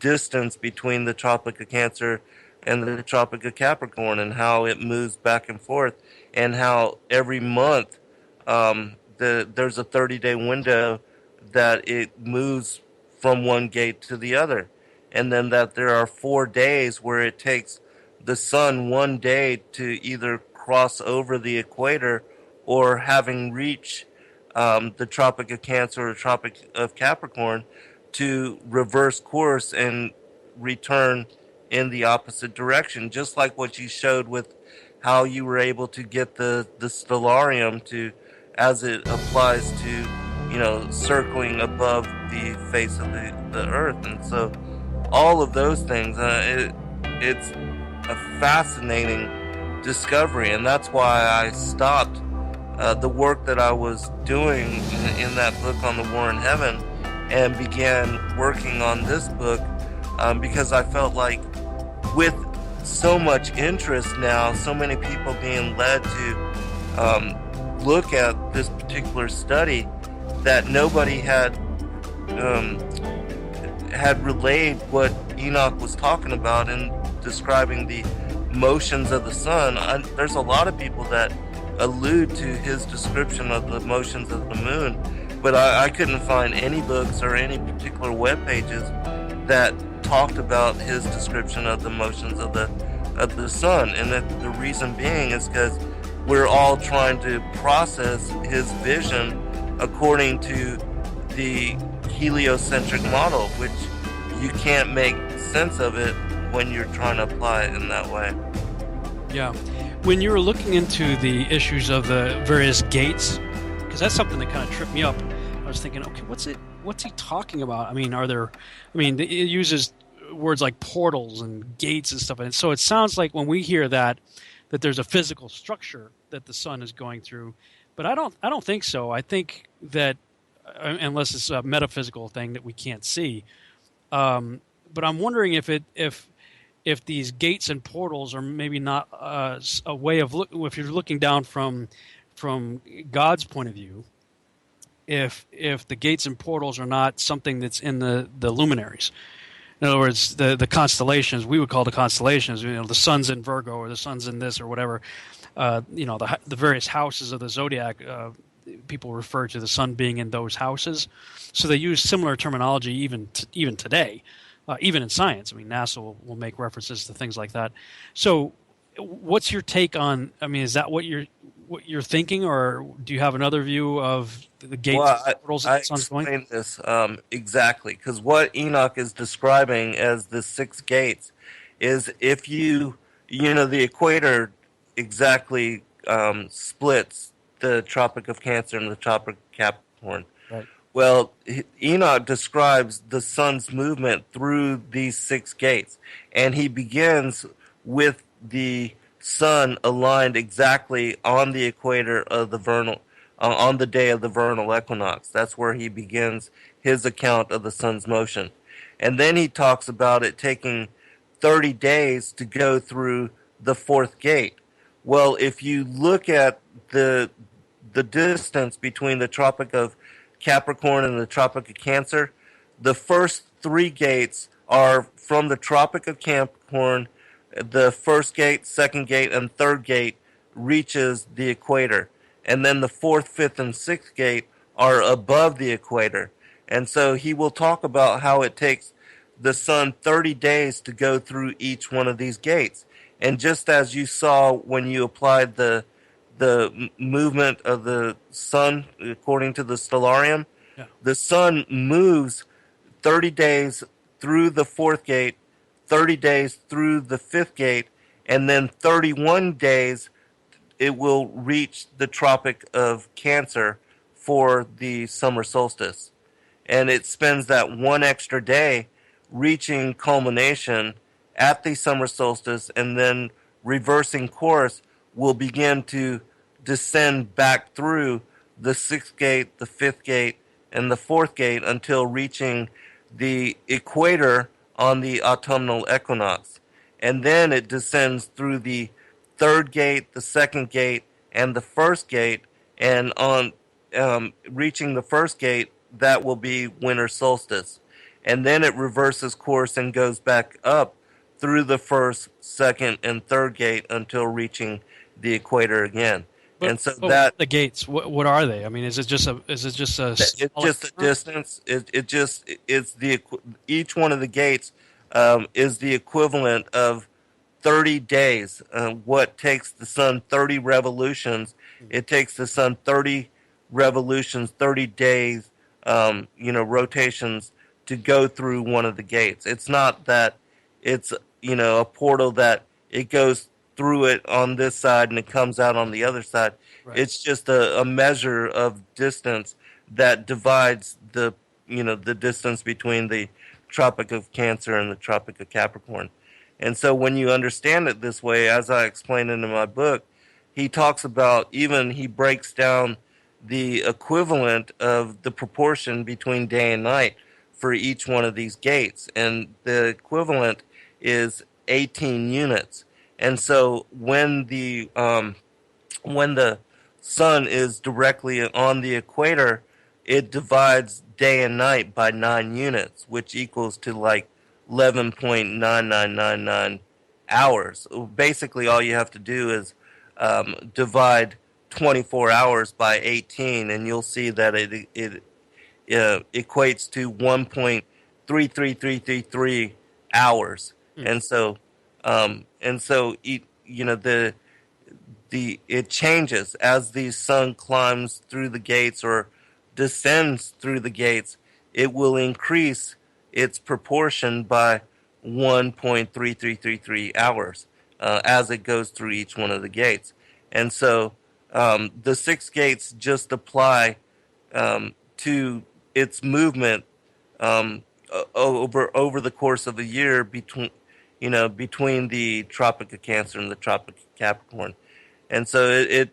distance between the Tropic of Cancer and the Tropic of Capricorn, and how it moves back and forth, and how every month there's a 30-day window that it moves from one gate to the other, and then that there are 4 days where it takes the sun 1 day to either cross over the equator, or having reached the Tropic of Cancer or Tropic of Capricorn, to reverse course and return in the opposite direction, just like what you showed with how you were able to get the Stellarium to, as it applies to, circling above the face of the Earth. And so all of those things, it's a fascinating discovery, and that's why I stopped the work that I was doing in that book on the War in Heaven and began working on this book, because I felt like with so much interest now, so many people being led to look at this particular study, that nobody had relayed what Enoch was talking about in describing the motions of the sun. There's a lot of people that allude to his description of the motions of the moon, but I couldn't find any books or any particular web pages that talked about his description of the motions of the sun. And the reason being is because we're all trying to process his vision according to the heliocentric model, which you can't make sense of it when you're trying to apply it in that way. Yeah. When you were looking into the issues of the various gates, because that's something that kind of tripped me up, I was thinking, okay, what's he talking about? I mean, it uses words like portals and gates and stuff, and so it sounds like when we hear that there's a physical structure that the sun is going through, but I don't think so. I think that unless it's a metaphysical thing that we can't see, but I'm wondering if these gates and portals are maybe not a way of if you're looking down from God's point of view, if the gates and portals are not something that's in the luminaries. In other words, the constellations, we would call the constellations, the sun's in Virgo or the sun's in this or whatever, the various houses of the zodiac, people refer to the sun being in those houses. So they use similar terminology even today. Even in science, I mean, NASA will make references to things like that. So, what's your take on? I mean, is that what you're thinking, or do you have another view of the gates? Well, I explained this exactly, because what Enoch is describing as the 6 gates is if the equator exactly splits the Tropic of Cancer and the Tropic of Capricorn. Right. Well, Enoch describes the sun's movement through these 6 gates, and he begins with the sun aligned exactly on the equator of the vernal, on the day of the vernal equinox. That's where he begins his account of the sun's motion. And then he talks about it taking 30 days to go through the fourth gate. Well, if you look at the distance between the Tropic of Capricorn and the Tropic of Cancer, the first three gates are from the Tropic of Capricorn. The first gate, second gate, and third gate reaches the equator. And then the fourth, fifth, and sixth gate are above the equator. And so he will talk about how it takes the sun 30 days to go through each one of these gates. And just as you saw when you applied the movement of the sun according to the Stellarium, the sun moves 30 days through the fourth gate, 30 days through the fifth gate, and then 31 days it will reach the Tropic of Cancer for the summer solstice. And it spends that one extra day reaching culmination at the summer solstice, and then reversing course will begin to descend back through the sixth gate, the fifth gate, and the fourth gate until reaching the equator on the autumnal equinox. And then it descends through the third gate, the second gate, and the first gate, and on reaching the first gate, that will be winter solstice. And then it reverses course and goes back up through the first, second, and third gate until reaching the equator again. And so that the gates, what are they? I mean, is it just a it's just a distance. Each one of the gates is the equivalent of 30 days. What takes the sun 30 revolutions, it takes the sun 30 revolutions, 30 days, rotations to go through one of the gates. It's not that it's, a portal that it goes through it on this side and it comes out on the other side. Right. It's just a measure of distance that divides the distance between the Tropic of Cancer and the Tropic of Capricorn. And so when you understand it this way, as I explained in my book, he talks about, he breaks down the equivalent of the proportion between day and night for each one of these gates. And the equivalent is 18 units. And so when the sun is directly on the equator, it divides day and night by 9 units, which equals to like 11.9999 hours. Basically, all you have to do is divide 24 hours by 18, and you'll see that it equates to 1.33333 hours. And so it changes as the sun climbs through the gates or descends through the gates. It will increase its proportion by 1.3333 hours as it goes through each one of the gates. And so the 6 gates just apply to its movement over the course of a year between the Tropic of Cancer and the Tropic of Capricorn. And so it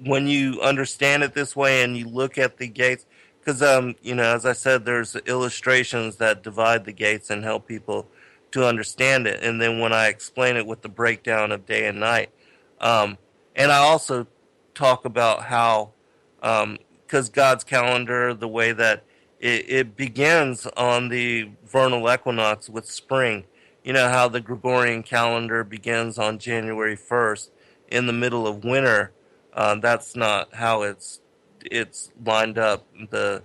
when you understand it this way and you look at the gates, because as I said, there's illustrations that divide the gates and help people to understand it. And then when I explain it with the breakdown of day and night, and I also talk about how, because God's calendar, the way that it begins on the vernal equinox with spring. You know how the Gregorian calendar begins on January 1st in the middle of winter. That's not how it's lined up. The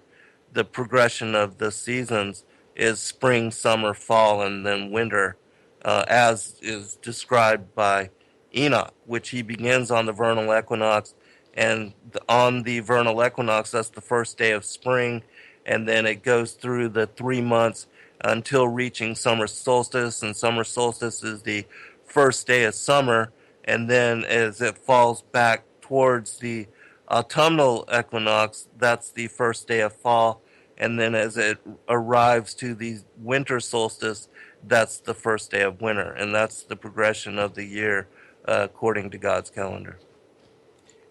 progression of the seasons is spring, summer, fall, and then winter, as is described by Enoch, which he begins on the vernal equinox, and on the vernal equinox, that's the first day of spring, and then it goes through the 3 months until reaching summer solstice, and summer solstice is the first day of summer, and then as it falls back towards the autumnal equinox, that's the first day of fall, and then as it arrives to the winter solstice, that's the first day of winter, and that's the progression of the year according to God's calendar.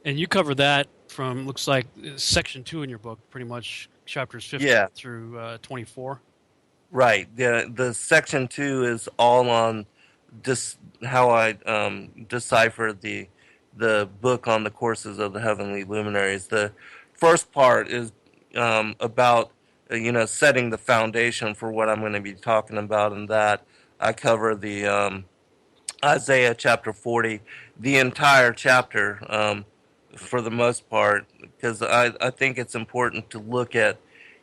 And you cover that from, looks like, section 2 in your book, pretty much chapters 15 Yeah. through 24. Right. The section 2 is all on how I deciphered the book on the courses of the heavenly luminaries. The first part is about setting the foundation for what I'm going to be talking about, and that I cover the Isaiah chapter 40, the entire chapter, for the most part, because I think it's important to look at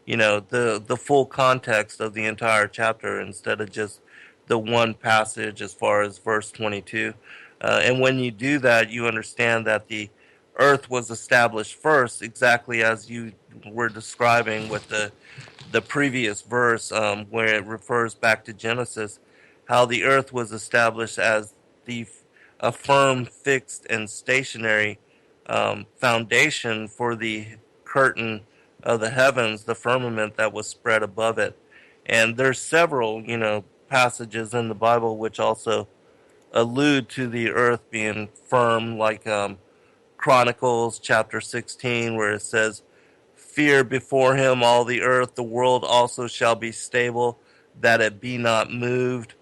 the full context of the entire chapter instead of just the one passage as far as verse 22. And when you do that, you understand that the earth was established first, exactly as you were describing with the previous verse, where it refers back to Genesis, how the earth was established as a firm, fixed, and stationary foundation for the curtain of the heavens, the firmament that was spread above it. And there's several, passages in the Bible which also allude to the earth being firm, like Chronicles chapter 16, where it says, "Fear before him all the earth, the world also shall be stable, that it be not moved."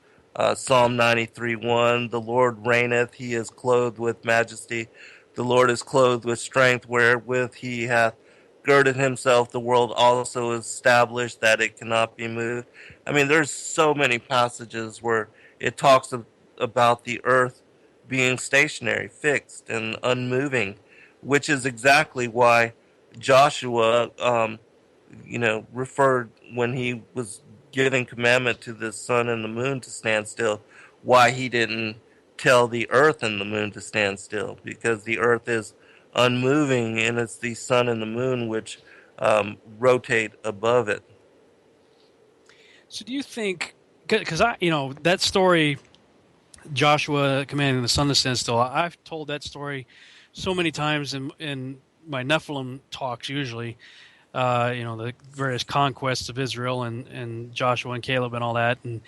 Psalm 93:1, "The Lord reigneth, he is clothed with majesty. The Lord is clothed with strength, wherewith he hath girded himself. The world also is established, that it cannot be moved." I mean, there's so many passages where it talks about the earth being stationary, fixed, and unmoving, which is exactly why Joshua, referred when he was giving commandment to the sun and the moon to stand still, why he didn't tell the earth and the moon to stand still, because the earth is unmoving and it's the sun and the moon which rotate above it. So do you think, because that story, Joshua commanding the sun to stand still, I've told that story so many times in my Nephilim talks usually, the various conquests of Israel and Joshua and Caleb and all that, and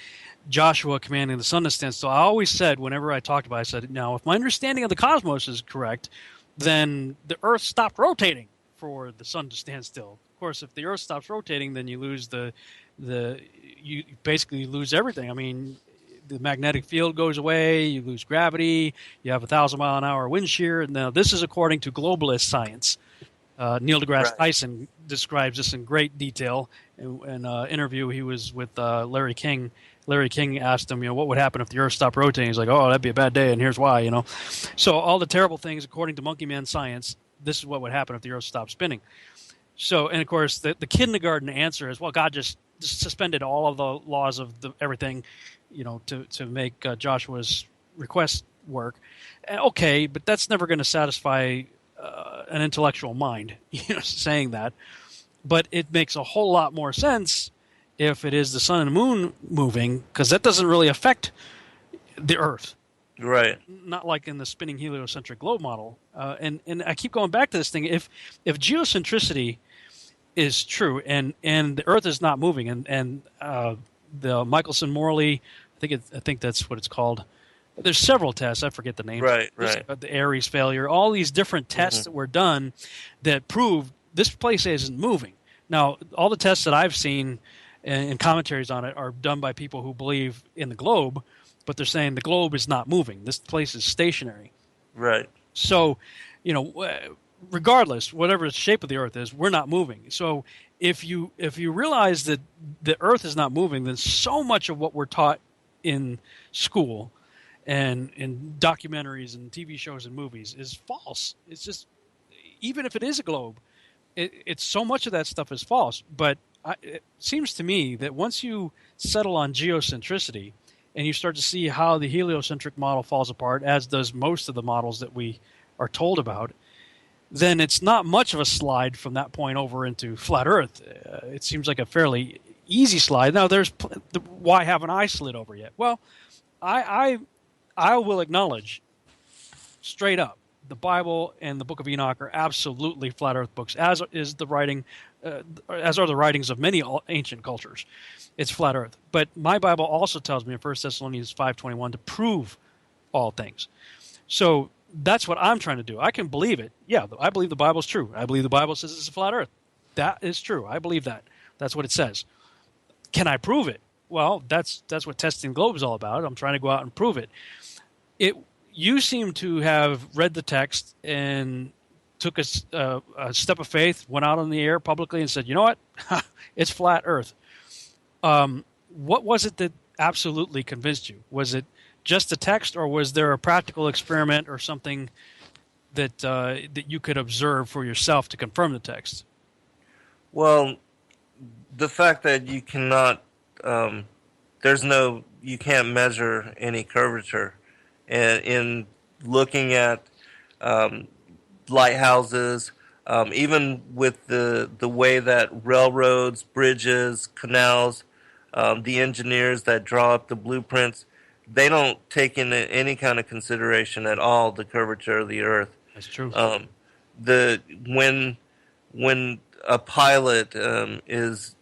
Joshua commanding the sun to stand still. I always said, whenever I talked about it, I said, now, if my understanding of the cosmos is correct, then the earth stopped rotating for the sun to stand still. Of course, if the earth stops rotating, then you lose you basically lose everything. I mean, the magnetic field goes away, you lose gravity, you have 1,000-mile-an-hour wind shear. Now, this is according to globalist science. Neil deGrasse Tyson describes this in great detail in an interview he was with Larry King. Larry King asked him, what would happen if the Earth stopped rotating? He's like, oh, that'd be a bad day, and here's why, So all the terrible things, according to Monkey Man science, this is what would happen if the Earth stopped spinning. So, and of course, the kindergarten answer is, well, God just suspended all of the laws of everything, to make Joshua's request work. Okay, but that's never going to satisfy an intellectual mind, saying that. But it makes a whole lot more sense if it is the sun and the moon moving, because that doesn't really affect the Earth. Right. Not like in the spinning heliocentric globe model. And I keep going back to this thing. If geocentricity is true and the Earth is not moving, and the Michelson-Morley, I think that's what it's called. There's several tests. I forget the names. Right. The Aries failure. All these different tests that were done that prove this place isn't moving. Now, all the tests that I've seen and commentaries on it are done by people who believe in the globe, but they're saying the globe is not moving. This place is stationary. Right. So, regardless, whatever the shape of the Earth is, we're not moving. So if you realize that the Earth is not moving, then so much of what we're taught in school and in documentaries and TV shows and movies is false. It's just, even if it is a globe, it's so much of that stuff is false. But it seems to me that once you settle on geocentricity and you start to see how the heliocentric model falls apart, as does most of the models that we are told about, then it's not much of a slide from that point over into flat Earth. It seems like a fairly easy slide. Now, why haven't I slid over yet? Well, I will acknowledge straight up, the Bible and the Book of Enoch are absolutely flat Earth books, as is the writing, as are the writings of many ancient cultures. It's flat Earth. But my Bible also tells me in 1 Thessalonians 5:21 to prove all things. So That's what I'm trying to do. I can believe it. Yeah, I believe the Bible's true. I believe the Bible says it's a flat Earth. That is true. I believe that. That's what it says. Can I prove it? Well, that's what testing the globe is all about. I'm trying to go out and prove it. You seem to have read the text and took a step of faith, went out on the air publicly and said, you know what? It's flat Earth. What was it that absolutely convinced you? Was it just the text, or was there a practical experiment or something that you could observe for yourself to confirm the text? Well, the fact that you cannot, you can't measure any curvature, and in looking at lighthouses, even with the way that railroads, bridges, canals, the engineers that draw up the blueprints, they don't take into any kind of consideration at all the curvature of the Earth. That's true. The when a pilot is,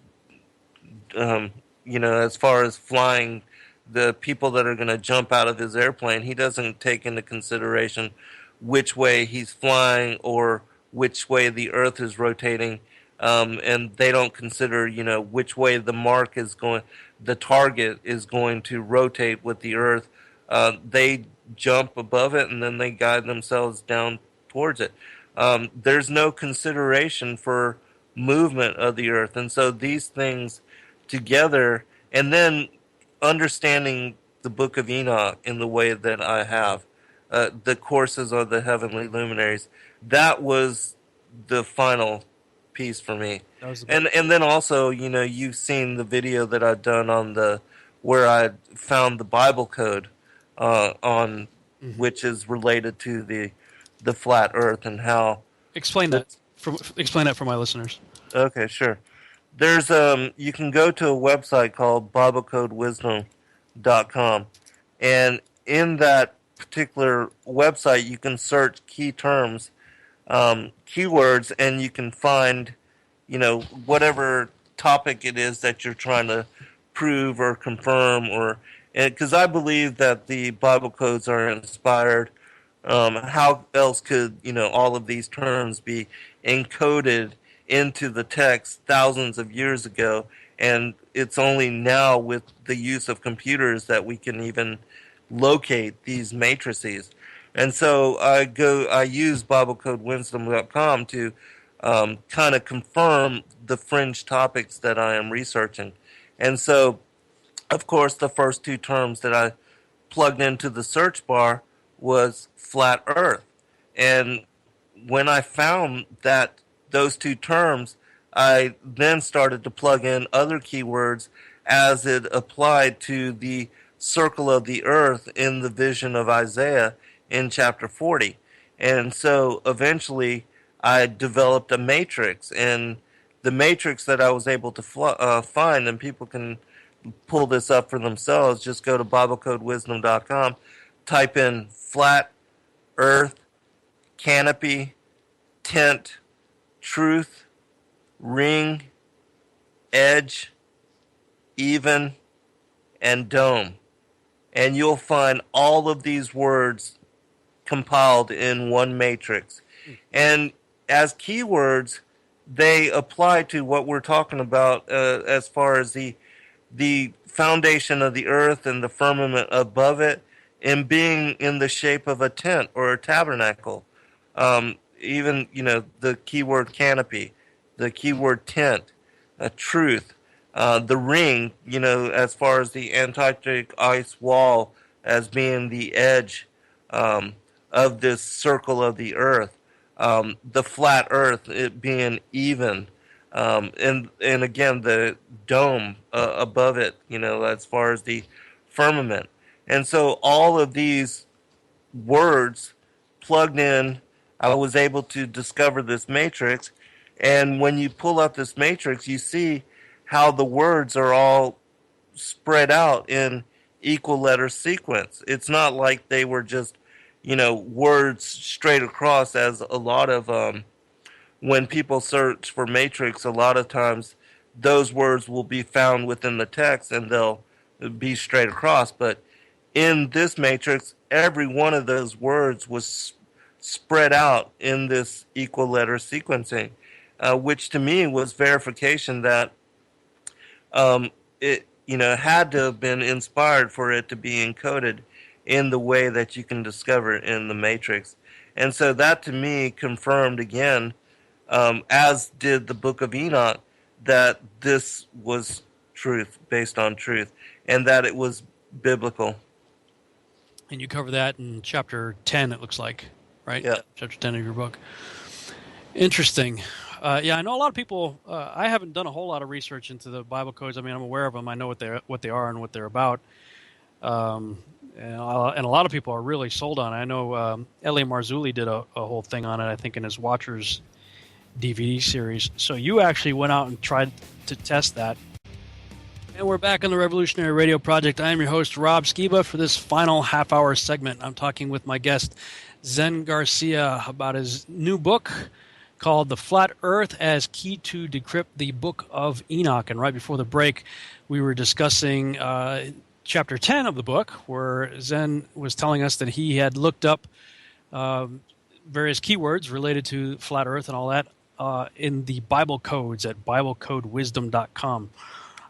as far as flying, the people that are going to jump out of his airplane, he doesn't take into consideration which way he's flying or which way the Earth is rotating, and they don't consider, which way the mark is going, the target is going to rotate with the Earth. They jump above it and then they guide themselves down towards it. There's no consideration for movement of the Earth, and so these things together, and then understanding the Book of Enoch in the way that I have, the courses of the heavenly luminaries, that was the final piece for me. And then also, you've seen the video that I've done on where I found the Bible code on which is related to the flat Earth and how. Explain that for my listeners. Okay, sure. There's you can go to a website called BibleCodeWisdom.com, and in that particular website you can search key terms, keywords, and you can find, whatever topic it is that you're trying to prove or confirm, or because I believe that the Bible codes are inspired. How else could all of these terms be encoded into the text thousands of years ago? And it's only now with the use of computers that we can even locate these matrices. And so I use BibleCodeWisdom.com to kind of confirm the fringe topics that I am researching. And so, of course, the first two terms that I plugged into the search bar was flat Earth. And when I found that those two terms, I then started to plug in other keywords as it applied to the circle of the Earth in the vision of Isaiah in chapter 40. And so eventually I developed a matrix, and the matrix that I was able to find, and people can pull this up for themselves, just go to BibleCodeWisdom.com, type in flat Earth, canopy, tent, truth, ring, edge, even, and dome. And you'll find all of these words compiled in one matrix. And as keywords, they apply to what we're talking about as far as the foundation of the earth and the firmament above it, and being in the shape of a tent or a tabernacle. Even, the keyword canopy, the keyword tent, truth, the ring, as far as the Antarctic ice wall as being the edge of this circle of the earth, the flat earth, it being even, and again, the dome above it, as far as the firmament. And so all of these words plugged in, I was able to discover this matrix. And when you pull up this matrix, you see how the words are all spread out in equal letter sequence. It's not like they were just, words straight across, as a lot of, when people search for matrix, a lot of times those words will be found within the text and they'll be straight across. But in this matrix, every one of those words was spread out in this equal letter sequencing, which to me was verification that it had to have been inspired for it to be encoded in the way that you can discover in the matrix. And so that to me confirmed again, as did the book of Enoch, that this was truth based on truth and that it was biblical. And you cover that in chapter 10, it looks like, right? Yeah. Chapter 10 of your book. Interesting. Yeah, I know a lot of people. I haven't done a whole lot of research into the Bible codes. I mean, I'm aware of them. I know what they are and what they're about. And a lot of people are really sold on it. I know L.A. Marzulli did a whole thing on it, I think, in his Watchers DVD series. So you actually went out and tried to test that. And we're back on the Revolutionary Radio Project. I am your host, Rob Skiba. For this final half-hour segment, I'm talking with my guest, Zen Garcia, about his new book called The Flat Earth as Key to Decrypt the Book of Enoch. And right before the break, we were discussing chapter 10 of the book, where Zen was telling us that he had looked up various keywords related to flat Earth and all that in the Bible codes at BibleCodeWisdom.com.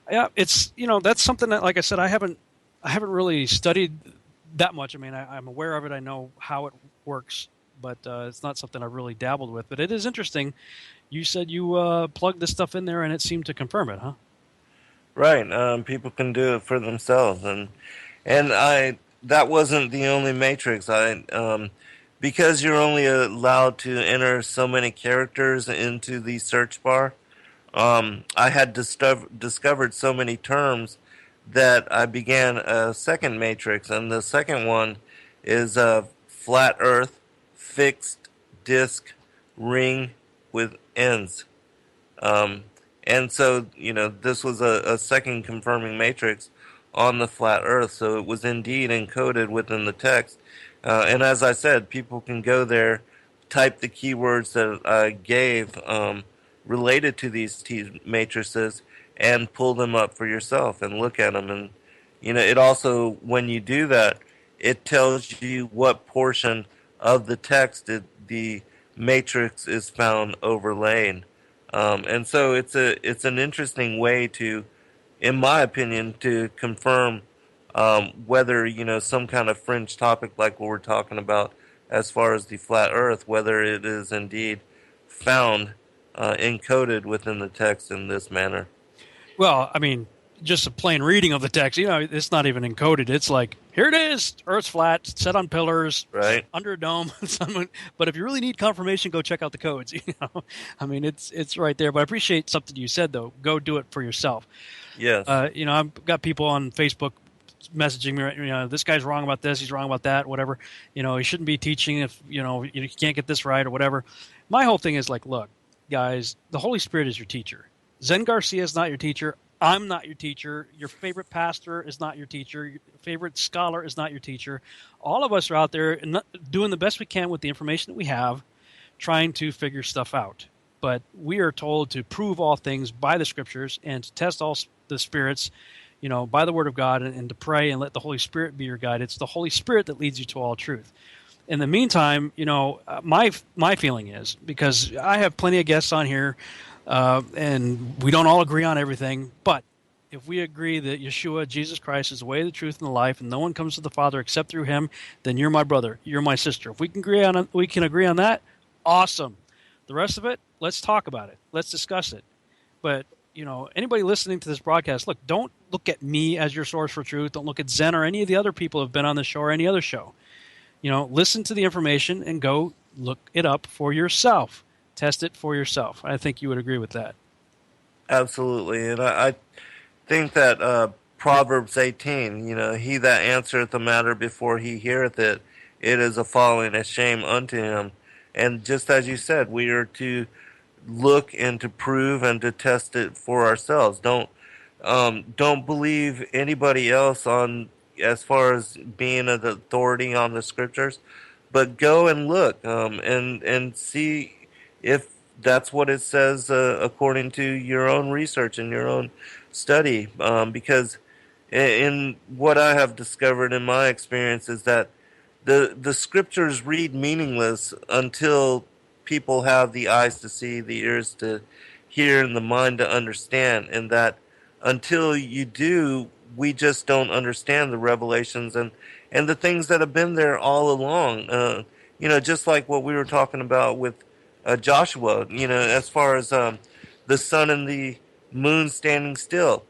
Yeah, it's that's something that, like I said, I haven't really studied that much. I mean, I'm aware of it. I know how it works, but it's not something I've really dabbled with. But it is interesting. You said you plugged this stuff in there, and it seemed to confirm it, huh? Right. People can do it for themselves, and that wasn't the only matrix. Because you're only allowed to enter so many characters into the search bar. I had discovered so many terms that I began a second matrix, and the second one is flat Earth, fixed disk, ring with ends. And so, this was a second confirming matrix on the flat Earth, so it was indeed encoded within the text. And as I said, people can go there, type the keywords that I gave related to these matrices, and pull them up for yourself and look at them. And it also, when you do that, it tells you what portion of the text the matrix is found overlaid. And so it's an interesting way to, in my opinion, to confirm whether some kind of fringe topic like what we're talking about as far as the flat Earth, whether it is indeed found encoded within the text in this manner. Well, I mean, just a plain reading of the text, it's not even encoded. It's like, here it is, Earth's flat, set on pillars, right, under a dome. But if you really need confirmation, go check out the codes. I mean, it's right there. But I appreciate something you said, though. Go do it for yourself. Yes. I've got people on Facebook messaging me, this guy's wrong about this, he's wrong about that, whatever. He shouldn't be teaching if, you can't get this right or whatever. My whole thing is like, look, guys, the Holy Spirit is your teacher. Zen Garcia is not your teacher. I'm not your teacher. Your favorite pastor is not your teacher. Your favorite scholar is not your teacher. All of us are out there doing the best we can with the information that we have, trying to figure stuff out. But we are told to prove all things by the scriptures and to test all the spirits, by the word of God, and to pray and let the Holy Spirit be your guide. It's the Holy Spirit that leads you to all truth. In the meantime, my feeling is, because I have plenty of guests on here, and we don't all agree on everything, but if we agree that Yeshua, Jesus Christ, is the way, the truth, and the life, and no one comes to the Father except through him, then you're my brother, you're my sister. If we can agree on that, awesome. The rest of it, let's talk about it. Let's discuss it. But, anybody listening to this broadcast, look, don't look at me as your source for truth. Don't look at Zen or any of the other people who have been on the show or any other show. Listen to the information and go look it up for yourself. Test it for yourself. I think you would agree with that. Absolutely. And I think that Proverbs 18, he that answereth the matter before he heareth it, it is a falling a shame unto him. And just as you said, we are to look and to prove and to test it for ourselves. Don't believe anybody else on as far as being an authority on the scriptures, but go and look and see if that's what it says according to your own research and your own study. Because in what I have discovered in my experience is that the scriptures read meaningless until people have the eyes to see, the ears to hear, and the mind to understand. And that until you do, we just don't understand the revelations and the things that have been there all along. Just like what we were talking about with Joshua. As far as the sun and the moon standing still.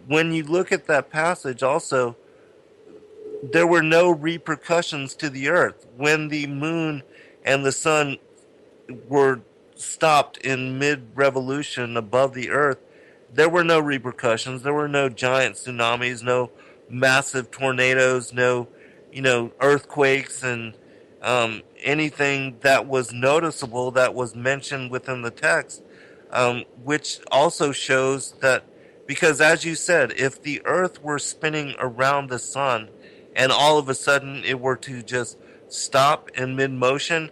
When you look at that passage, also there were no repercussions to the earth when the moon and the sun were stopped in mid-revolution above the earth. There were no repercussions. There were no giant tsunamis, no massive tornadoes, no earthquakes, and anything that was noticeable that was mentioned within the text, which also shows that, because as you said, if the earth were spinning around the sun and all of a sudden it were to just stop in mid-motion,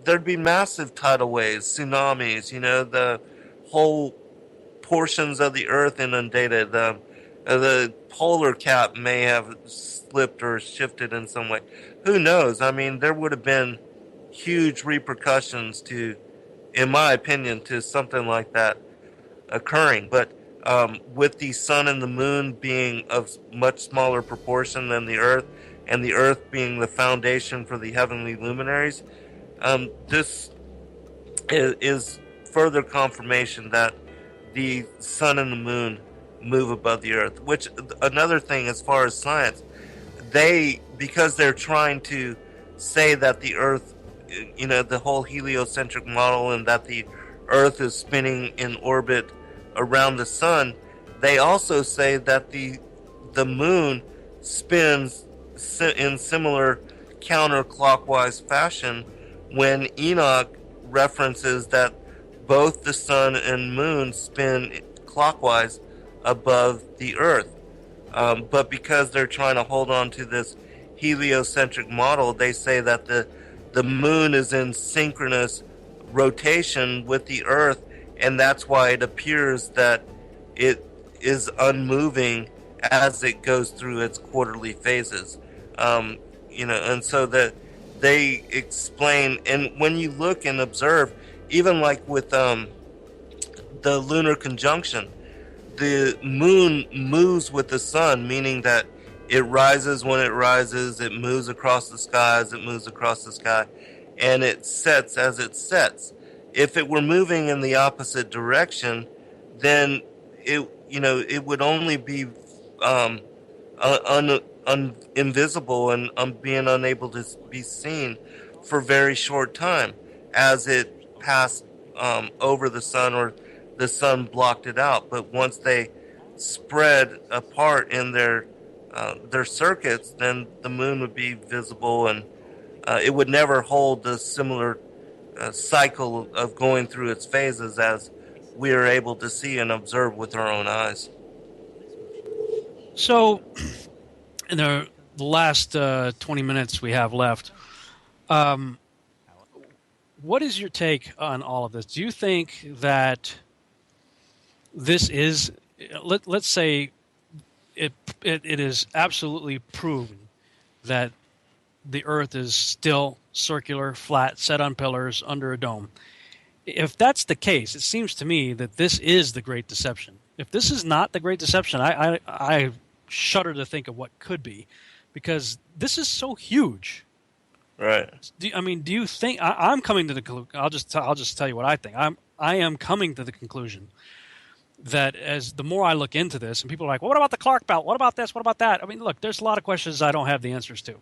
there'd be massive tidal waves, tsunamis, the whole portions of the earth inundated. The polar cap may have slipped or shifted in some way. Who knows? I mean, there would have been huge repercussions in my opinion, to something like that occurring. But with the sun and the moon being of much smaller proportion than the earth, and the earth being the foundation for the heavenly luminaries, this is further confirmation that the sun and the moon move above the earth. Which, another thing as far as science, because they're trying to say that the earth, the whole heliocentric model, and that the earth is spinning in orbit around the sun, they also say that the moon spins in similar counterclockwise fashion, when Enoch references that both the sun and moon spin clockwise above the earth. But because they're trying to hold on to this heliocentric model, they say that the moon is in synchronous rotation with the earth, and that's why it appears that it is unmoving as it goes through its quarterly phases. And so that they explain, and when you look and observe, even like with the lunar conjunction, the moon moves with the sun, meaning that it rises when it rises, it moves across the sky as it moves across the sky, and it sets as it sets. If it were moving in the opposite direction, then it would only be invisible and being unable to be seen for a very short time, as it passed over the sun, or the sun blocked it out. But once they spread apart in their circuits, then the moon would be visible, and it would never hold the similar cycle of going through its phases as we are able to see and observe with our own eyes. So, in the last 20 minutes we have left, what is your take on all of this? Do you think that this is, let's say it is absolutely proven that the Earth is still circular, flat, set on pillars under a dome? If that's the case, it seems to me that this is the Great Deception. If this is not the Great Deception, I shudder to think of what could be, because this is so huge. Right. Do you think I'm coming to the conclusion? I'll just tell you what I think. I am coming to the conclusion that as the more I look into this, and people are like, well, what about the Clark Belt? What about this? What about that? I mean, look, there's a lot of questions I don't have the answers to.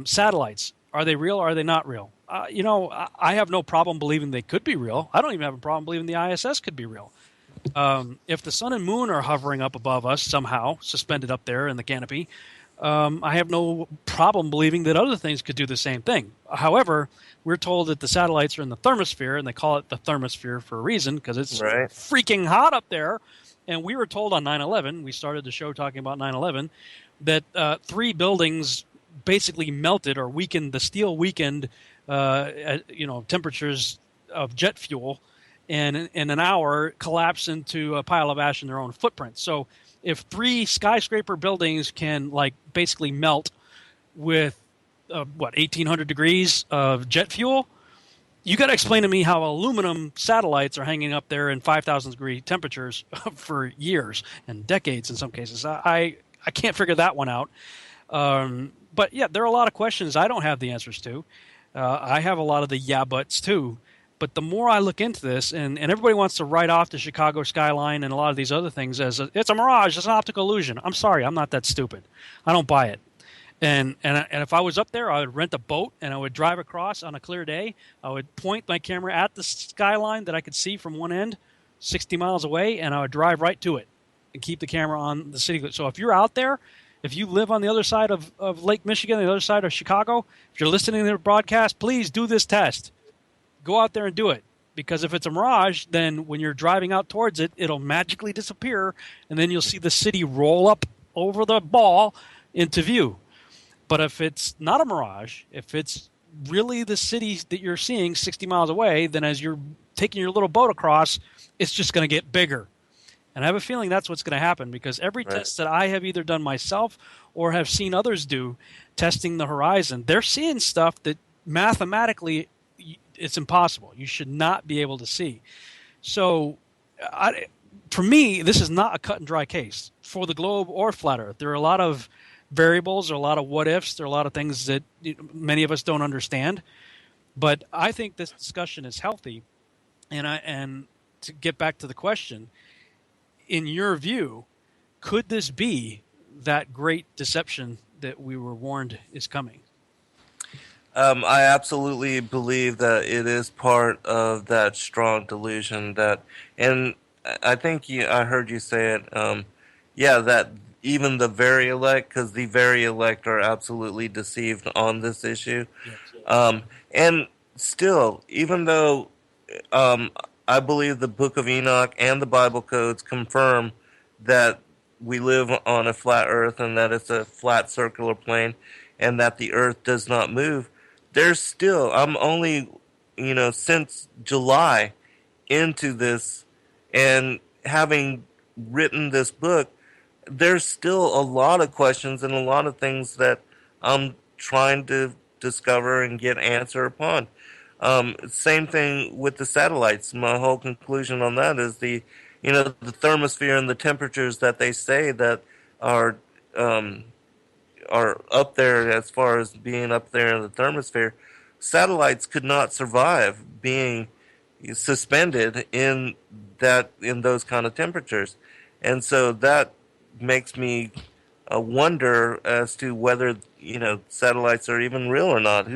Satellites, are they real or are they not real? I have no problem believing they could be real. I don't even have a problem believing the ISS could be real. If the sun and moon are hovering up above us somehow, suspended up there in the canopy, I have no problem believing that other things could do the same thing. However, we're told that the satellites are in the thermosphere, and they call it the thermosphere for a reason, because it's freaking hot up there. And we were told on 9/11, we started the show talking about 9/11, that 3 buildings basically melted or weakened, the steel weakened at temperatures of jet fuel, and in an hour collapse into a pile of ash in their own footprint. So if 3 skyscraper buildings can basically melt with what, 1,800 degrees of jet fuel. You got to explain to me how aluminum satellites are hanging up there in 5,000 degree temperatures for years and decades in some cases. I can't figure that one out. But yeah, there are a lot of questions I don't have the answers to. I have a lot of the yeah buts too. But the more I look into this, and everybody wants to write off the Chicago skyline and a lot of these other things as it's a mirage, it's an optical illusion. I'm sorry, I'm not that stupid. I don't buy it. And if I was up there, I would rent a boat and I would drive across on a clear day. I would point my camera at the skyline that I could see from one end, 60 miles away, and I would drive right to it and keep the camera on the city. So if you're out there, if you live on the other side of Lake Michigan, the other side of Chicago, if you're listening to the broadcast, please do this test. Go out there and do it. Because if it's a mirage, then when you're driving out towards it, it'll magically disappear, and then you'll see the city roll up over the ball into view. But if it's not a mirage, if it's really the city that you're seeing 60 miles away, then as you're taking your little boat across, it's just going to get bigger. And I have a feeling that's what's going to happen, because every test that I have either done myself or have seen others do testing the horizon, they're seeing stuff that mathematically it's impossible. You should not be able to see. So for me, this is not a cut and dry case for the globe or flat Earth. There are a lot of variables, there are a lot of what ifs, there are a lot of things that many of us don't understand. But I think this discussion is healthy. And to get back to the question, in your view, could this be that great deception that we were warned is coming? I absolutely believe that it is part of that strong delusion and I think I heard you say it, that even the very elect, because the very elect are absolutely deceived on this issue. Yes. And still, even though I believe the Book of Enoch and the Bible codes confirm that we live on a flat earth and that it's a flat circular plane and that the earth does not move, there's still, I'm only, since July into this and having written this book, there's still a lot of questions and a lot of things that I'm trying to discover and get answer upon. Same thing with the satellites. My whole conclusion on that is the thermosphere and the temperatures that they say that are up there, as far as being up there in the thermosphere. Satellites could not survive being suspended in those kind of temperatures, and so that makes me wonder as to whether satellites are even real or not.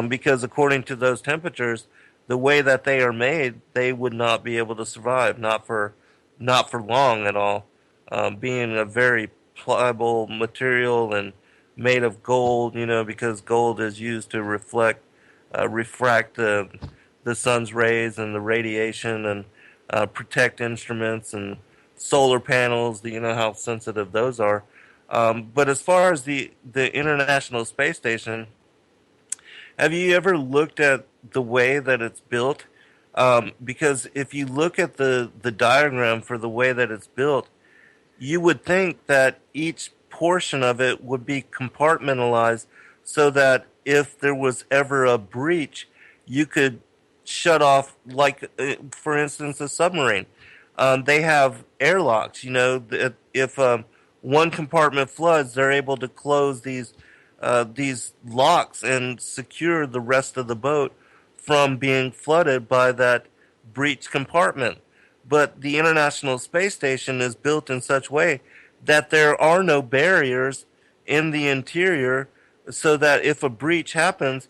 Because according to those temperatures, the way that they are made, they would not be able to survive, not for long at all. Being a very pliable material and made of gold, because gold is used to refract the sun's rays and the radiation and protect instruments and solar panels. You know how sensitive those are. But as far as the International Space Station, have you ever looked at the way that it's built? Because if you look at the diagram for the way that it's built, you would think that each portion of it would be compartmentalized so that if there was ever a breach, you could shut off, like, for instance, a submarine. They have airlocks. If one compartment floods, they're able to close these locks and secure the rest of the boat from being flooded by that breached compartment. But the International Space Station is built in such a way that there are no barriers in the interior, so that if a breach happens,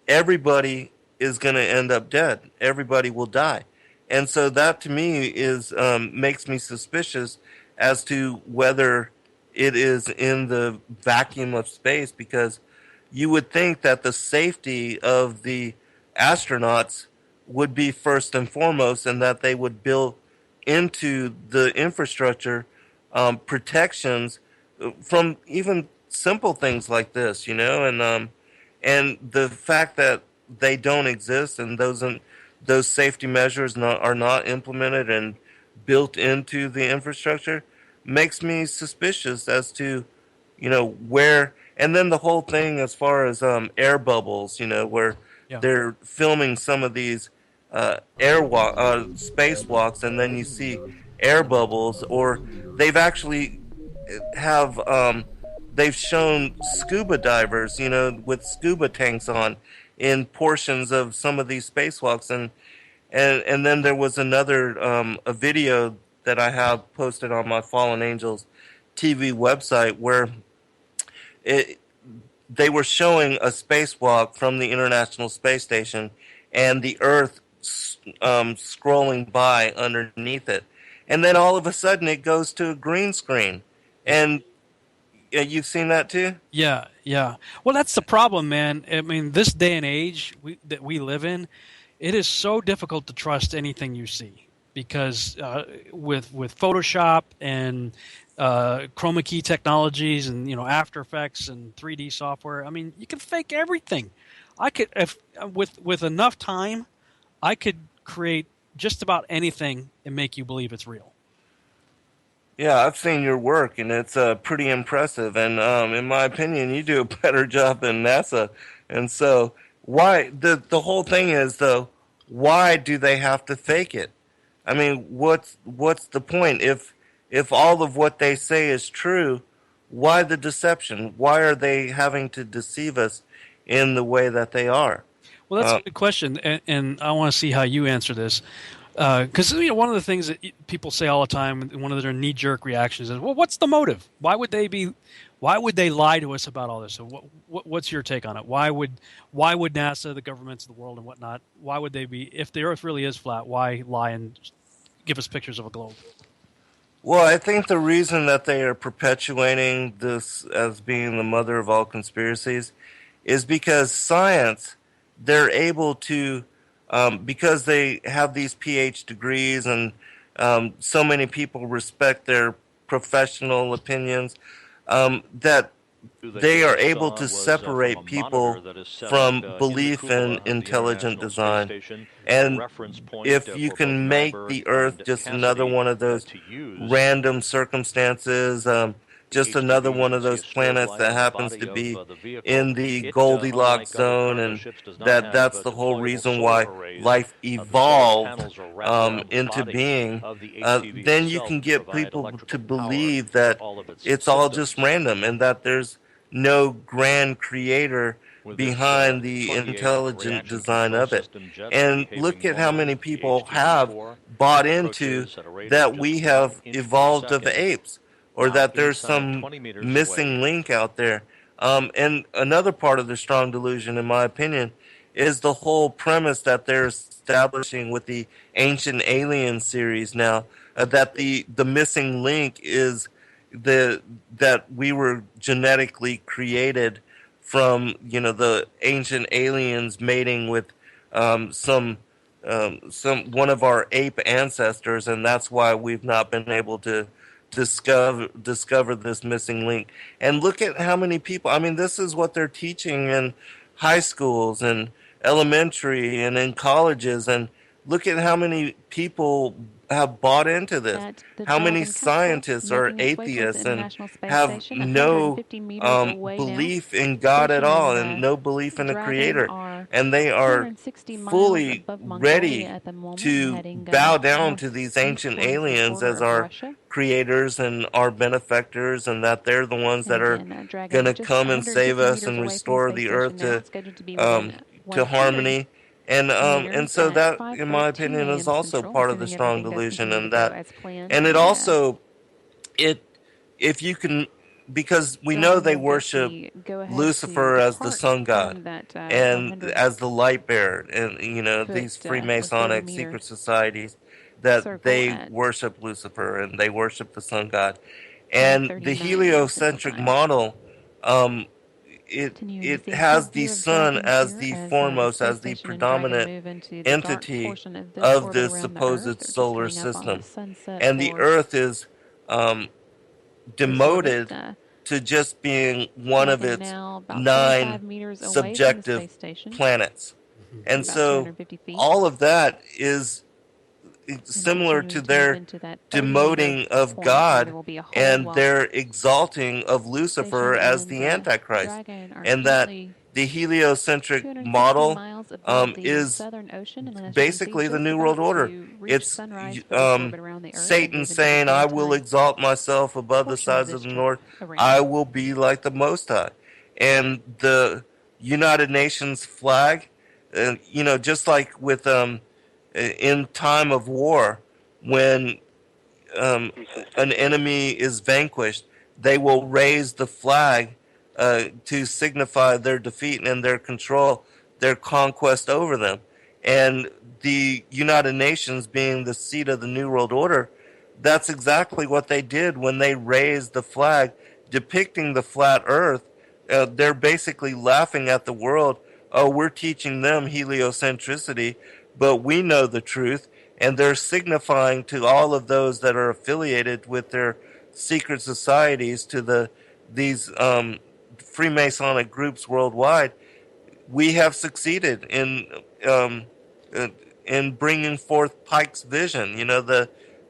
everybody is going to end up dead. Everybody will die. And so that to me is makes me suspicious as to whether it is in the vacuum of space, because you would think that the safety of the astronauts would be first and foremost, and that they would build into the infrastructure protections from even simple things like this, and the fact that they don't exist and those safety measures are not implemented and built into the infrastructure makes me suspicious as to where, and then the whole thing as far as air bubbles, where Yeah. they're filming some of these spacewalks, and then you see air bubbles, or they've actually have they've shown scuba divers, with scuba tanks on in portions of some of these spacewalks, and then there was another a video that I have posted on my Fallen Angels TV website where it they were showing a spacewalk from the International Space Station and the Earth scrolling by underneath it, and then all of a sudden it goes to a green screen, and you've seen that too? Yeah, yeah. Well, that's the problem, man. I mean, this day and age that we live in, it is so difficult to trust anything you see because with Photoshop and chroma key technologies and After Effects and 3D software, I mean, you can fake everything. I could, if with enough time, I could create just about anything and make you believe it's real. Yeah, I've seen your work, and it's pretty impressive. And in my opinion, you do a better job than NASA. And so, why the whole thing is though? Why do they have to fake it? I mean, what's the point? If all of what they say is true, why the deception? Why are they having to deceive us in the way that they are? Well, that's a good question, and I want to see how you answer this. Because one of the things that people say all the time, one of their knee-jerk reactions is, "Well, what's the motive? Why would they lie to us about all this?" So, what's your take on it? Why would NASA, the governments of the world, and whatnot, why would they be, if the Earth really is flat, why lie and give us pictures of a globe? Well, I think the reason that they are perpetuating this as being the mother of all conspiracies is because science, they're able to. Because they have these PhD degrees and so many people respect their professional opinions, that they are able to separate people from belief in intelligent design. And if you can make the Earth just another one of those random circumstances, just another one of those planets that happens to be in the Goldilocks zone, and that's the whole reason why life evolved into being, then you can get people to believe that it's all just random and that there's no grand creator behind the intelligent design of it. And look at how many people have bought into that we have evolved of apes, or that there's some missing link out there. And another part of the strong delusion, in my opinion, is the whole premise that they're establishing with the Ancient Alien series now, that the missing link is that we were genetically created from the ancient aliens mating with some one of our ape ancestors, and that's why we've not been able to discover this missing link. And look at how many people, I mean, this is what they're teaching in high schools and elementary and in colleges, and look at how many people have bought into this. How many scientists are atheists and have no belief in God at all and no belief in a creator, and they are fully ready to bow down to these ancient aliens as our creators and our benefactors, and that they're the ones that are going to come and save us and restore the earth to harmony. And so that, in my opinion, is also part of the strong delusion, and it also, if you can, because we know they worship Lucifer as the sun god and as the light bearer, and these Freemasonic secret societies that they worship Lucifer and they worship the sun god, and the heliocentric model. It has the sun as the foremost, as the predominant entity of the supposed solar system. And the Earth is demoted to just being one of its 9 subjective planets. And so all of that is similar to their demoting of God and their exalting of Lucifer as the Antichrist. And that the heliocentric model is basically the New World Order. It's Satan saying, I will exalt myself above the sides of the north. I will be like the Most High. And the United Nations flag, just like with in time of war, when an enemy is vanquished, they will raise the flag to signify their defeat and their control, their conquest over them. And the United Nations being the seat of the New World Order, that's exactly what they did when they raised the flag depicting the flat earth. They're basically laughing at the world. Oh, we're teaching them heliocentricity, but we know the truth. And they're signifying to all of those that are affiliated with their secret societies, to these Freemasonic groups worldwide, we have succeeded in bringing forth Pike's vision. The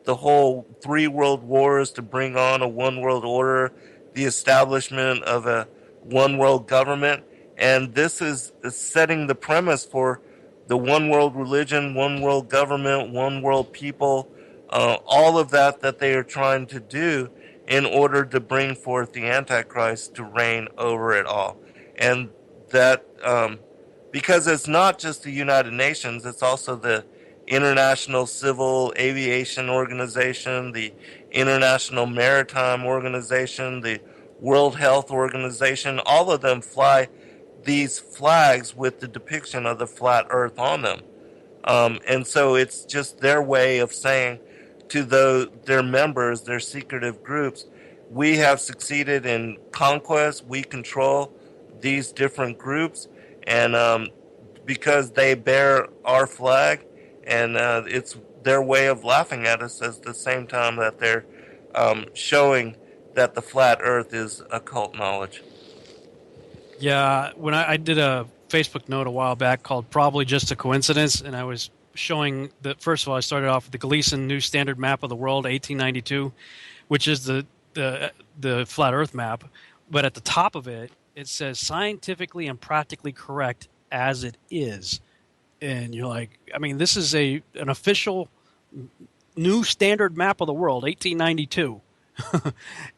whole 3 world wars to bring on a one world order, the establishment of a one world government, and this is setting the premise for the one world religion, one world government, one world people, all of that they are trying to do in order to bring forth the Antichrist to reign over it all. And that, because it's not just the United Nations, it's also the International Civil Aviation Organization, the International Maritime Organization, the World Health Organization, all of them fly these flags with the depiction of the flat earth on them. And so it's just their way of saying to their members, their secretive groups, we have succeeded in conquest, we control these different groups, and because they bear our flag, and it's their way of laughing at us at the same time that they're showing that the flat earth is occult knowledge. Yeah, when I did a Facebook note a while back called Probably Just a Coincidence, and I was showing that, first of all, I started off with the Gleason New Standard Map of the World, 1892, which is the flat earth map, but at the top of it, it says scientifically and practically correct as it is. And you're like, I mean, this is an official new standard map of the world, 1892,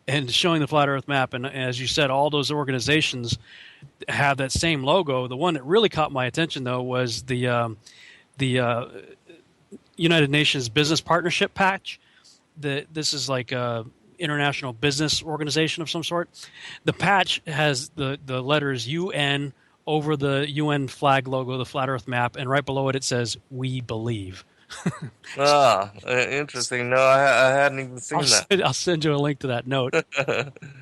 and showing the flat earth map. And as you said, all those organizations have that same logo. The one that really caught my attention, though, was the United Nations Business Partnership patch. This is like a international business organization of some sort. The patch has the letters UN over the UN flag logo, the flat earth map, and right below it, it says, "We believe." Interesting. No, I hadn't even seen that. I'll send you a link to that note.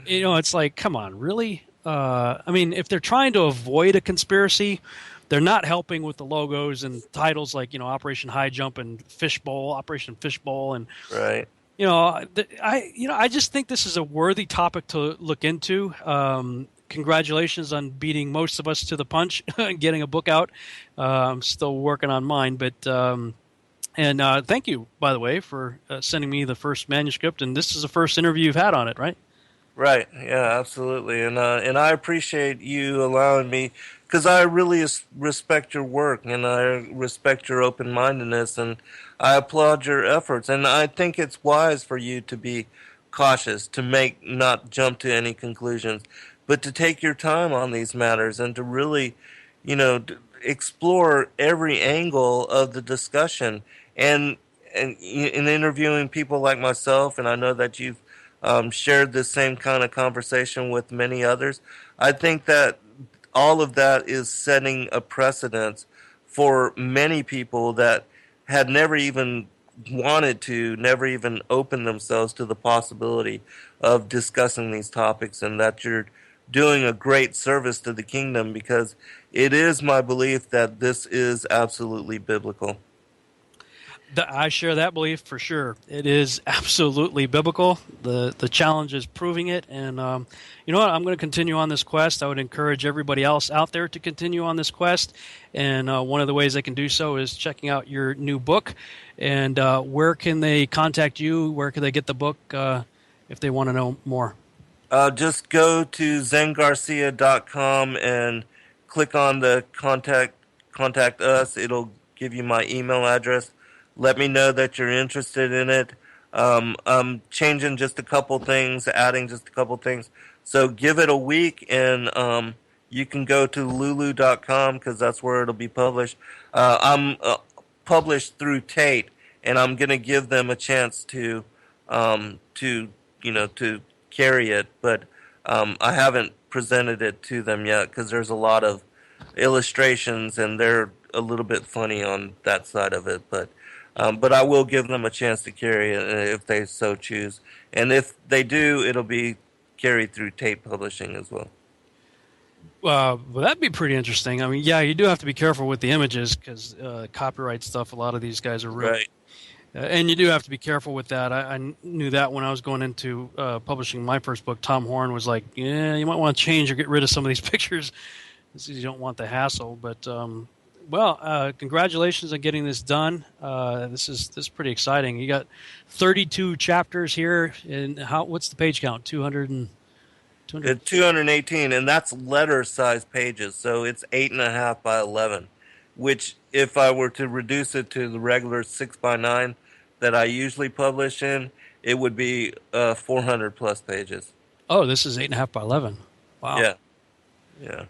It's like, come on, really? I mean, if they're trying to avoid a conspiracy, they're not helping with the logos and titles like, Operation High Jump and Fishbowl, Operation Fishbowl, and right. I just think this is a worthy topic to look into. Congratulations on beating most of us to the punch and getting a book out. I'm still working on mine, but and thank you, by the way, for sending me the first manuscript. And this is the first interview you've had on it, right? Right. Yeah, absolutely. And I appreciate you allowing me, because I really respect your work and I respect your open-mindedness, and I applaud your efforts. And I think it's wise for you to be cautious, to not jump to any conclusions, but to take your time on these matters and to really, explore every angle of the discussion. And in interviewing people like myself, and I know that you've shared this same kind of conversation with many others, I think that all of that is setting a precedence for many people that had never even wanted to, never even opened themselves to the possibility of discussing these topics, and that you're doing a great service to the kingdom, because it is my belief that this is absolutely biblical. I share that belief for sure. It is absolutely biblical. The challenge is proving it, and you know what? I'm going to continue on this quest. I would encourage everybody else out there to continue on this quest, and one of the ways they can do so is checking out your new book. And where can they contact you? Where can they get the book if they want to know more? Just go to zengarcia.com and click on the contact us. It'll give you my email address. Let me know that you're interested in it. I'm changing just a couple things, adding just a couple things. So give it a week, and you can go to lulu.com because that's where it'll be published. I'm published through Tate, and I'm going to give them a chance to carry it, but I haven't presented it to them yet because there's a lot of illustrations, and they're a little bit funny on that side of it. But I will give them a chance to carry it if they so choose. And if they do, it'll be carried through Tate Publishing as well. Well, that'd be pretty interesting. I mean, yeah, you do have to be careful with the images because copyright stuff, a lot of these guys are real. Right. And you do have to be careful with that. I knew that when I was going into publishing my first book. Tom Horn was like, yeah, you might want to change or get rid of some of these pictures because you don't want the hassle. But, congratulations on getting this done. This is pretty exciting. You got 32 chapters here. And what's the page count? 200? 218, and that's letter-sized pages, so it's 8.5 by 11, which if I were to reduce it to the regular 6 by 9 that I usually publish in, it would be 400 plus pages. Oh, this is 8.5 by 11. Wow. Yeah.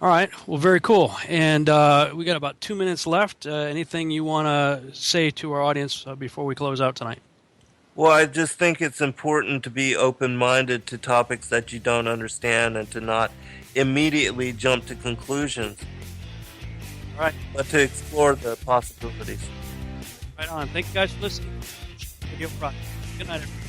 All right. Well, very cool. And we got about 2 minutes left. Anything you want to say to our audience before we close out tonight? Well, I just think it's important to be open-minded to topics that you don't understand and to not immediately jump to conclusions. All right. But to explore the possibilities. Right on. Thank you guys for listening. Video project. Good night, everybody.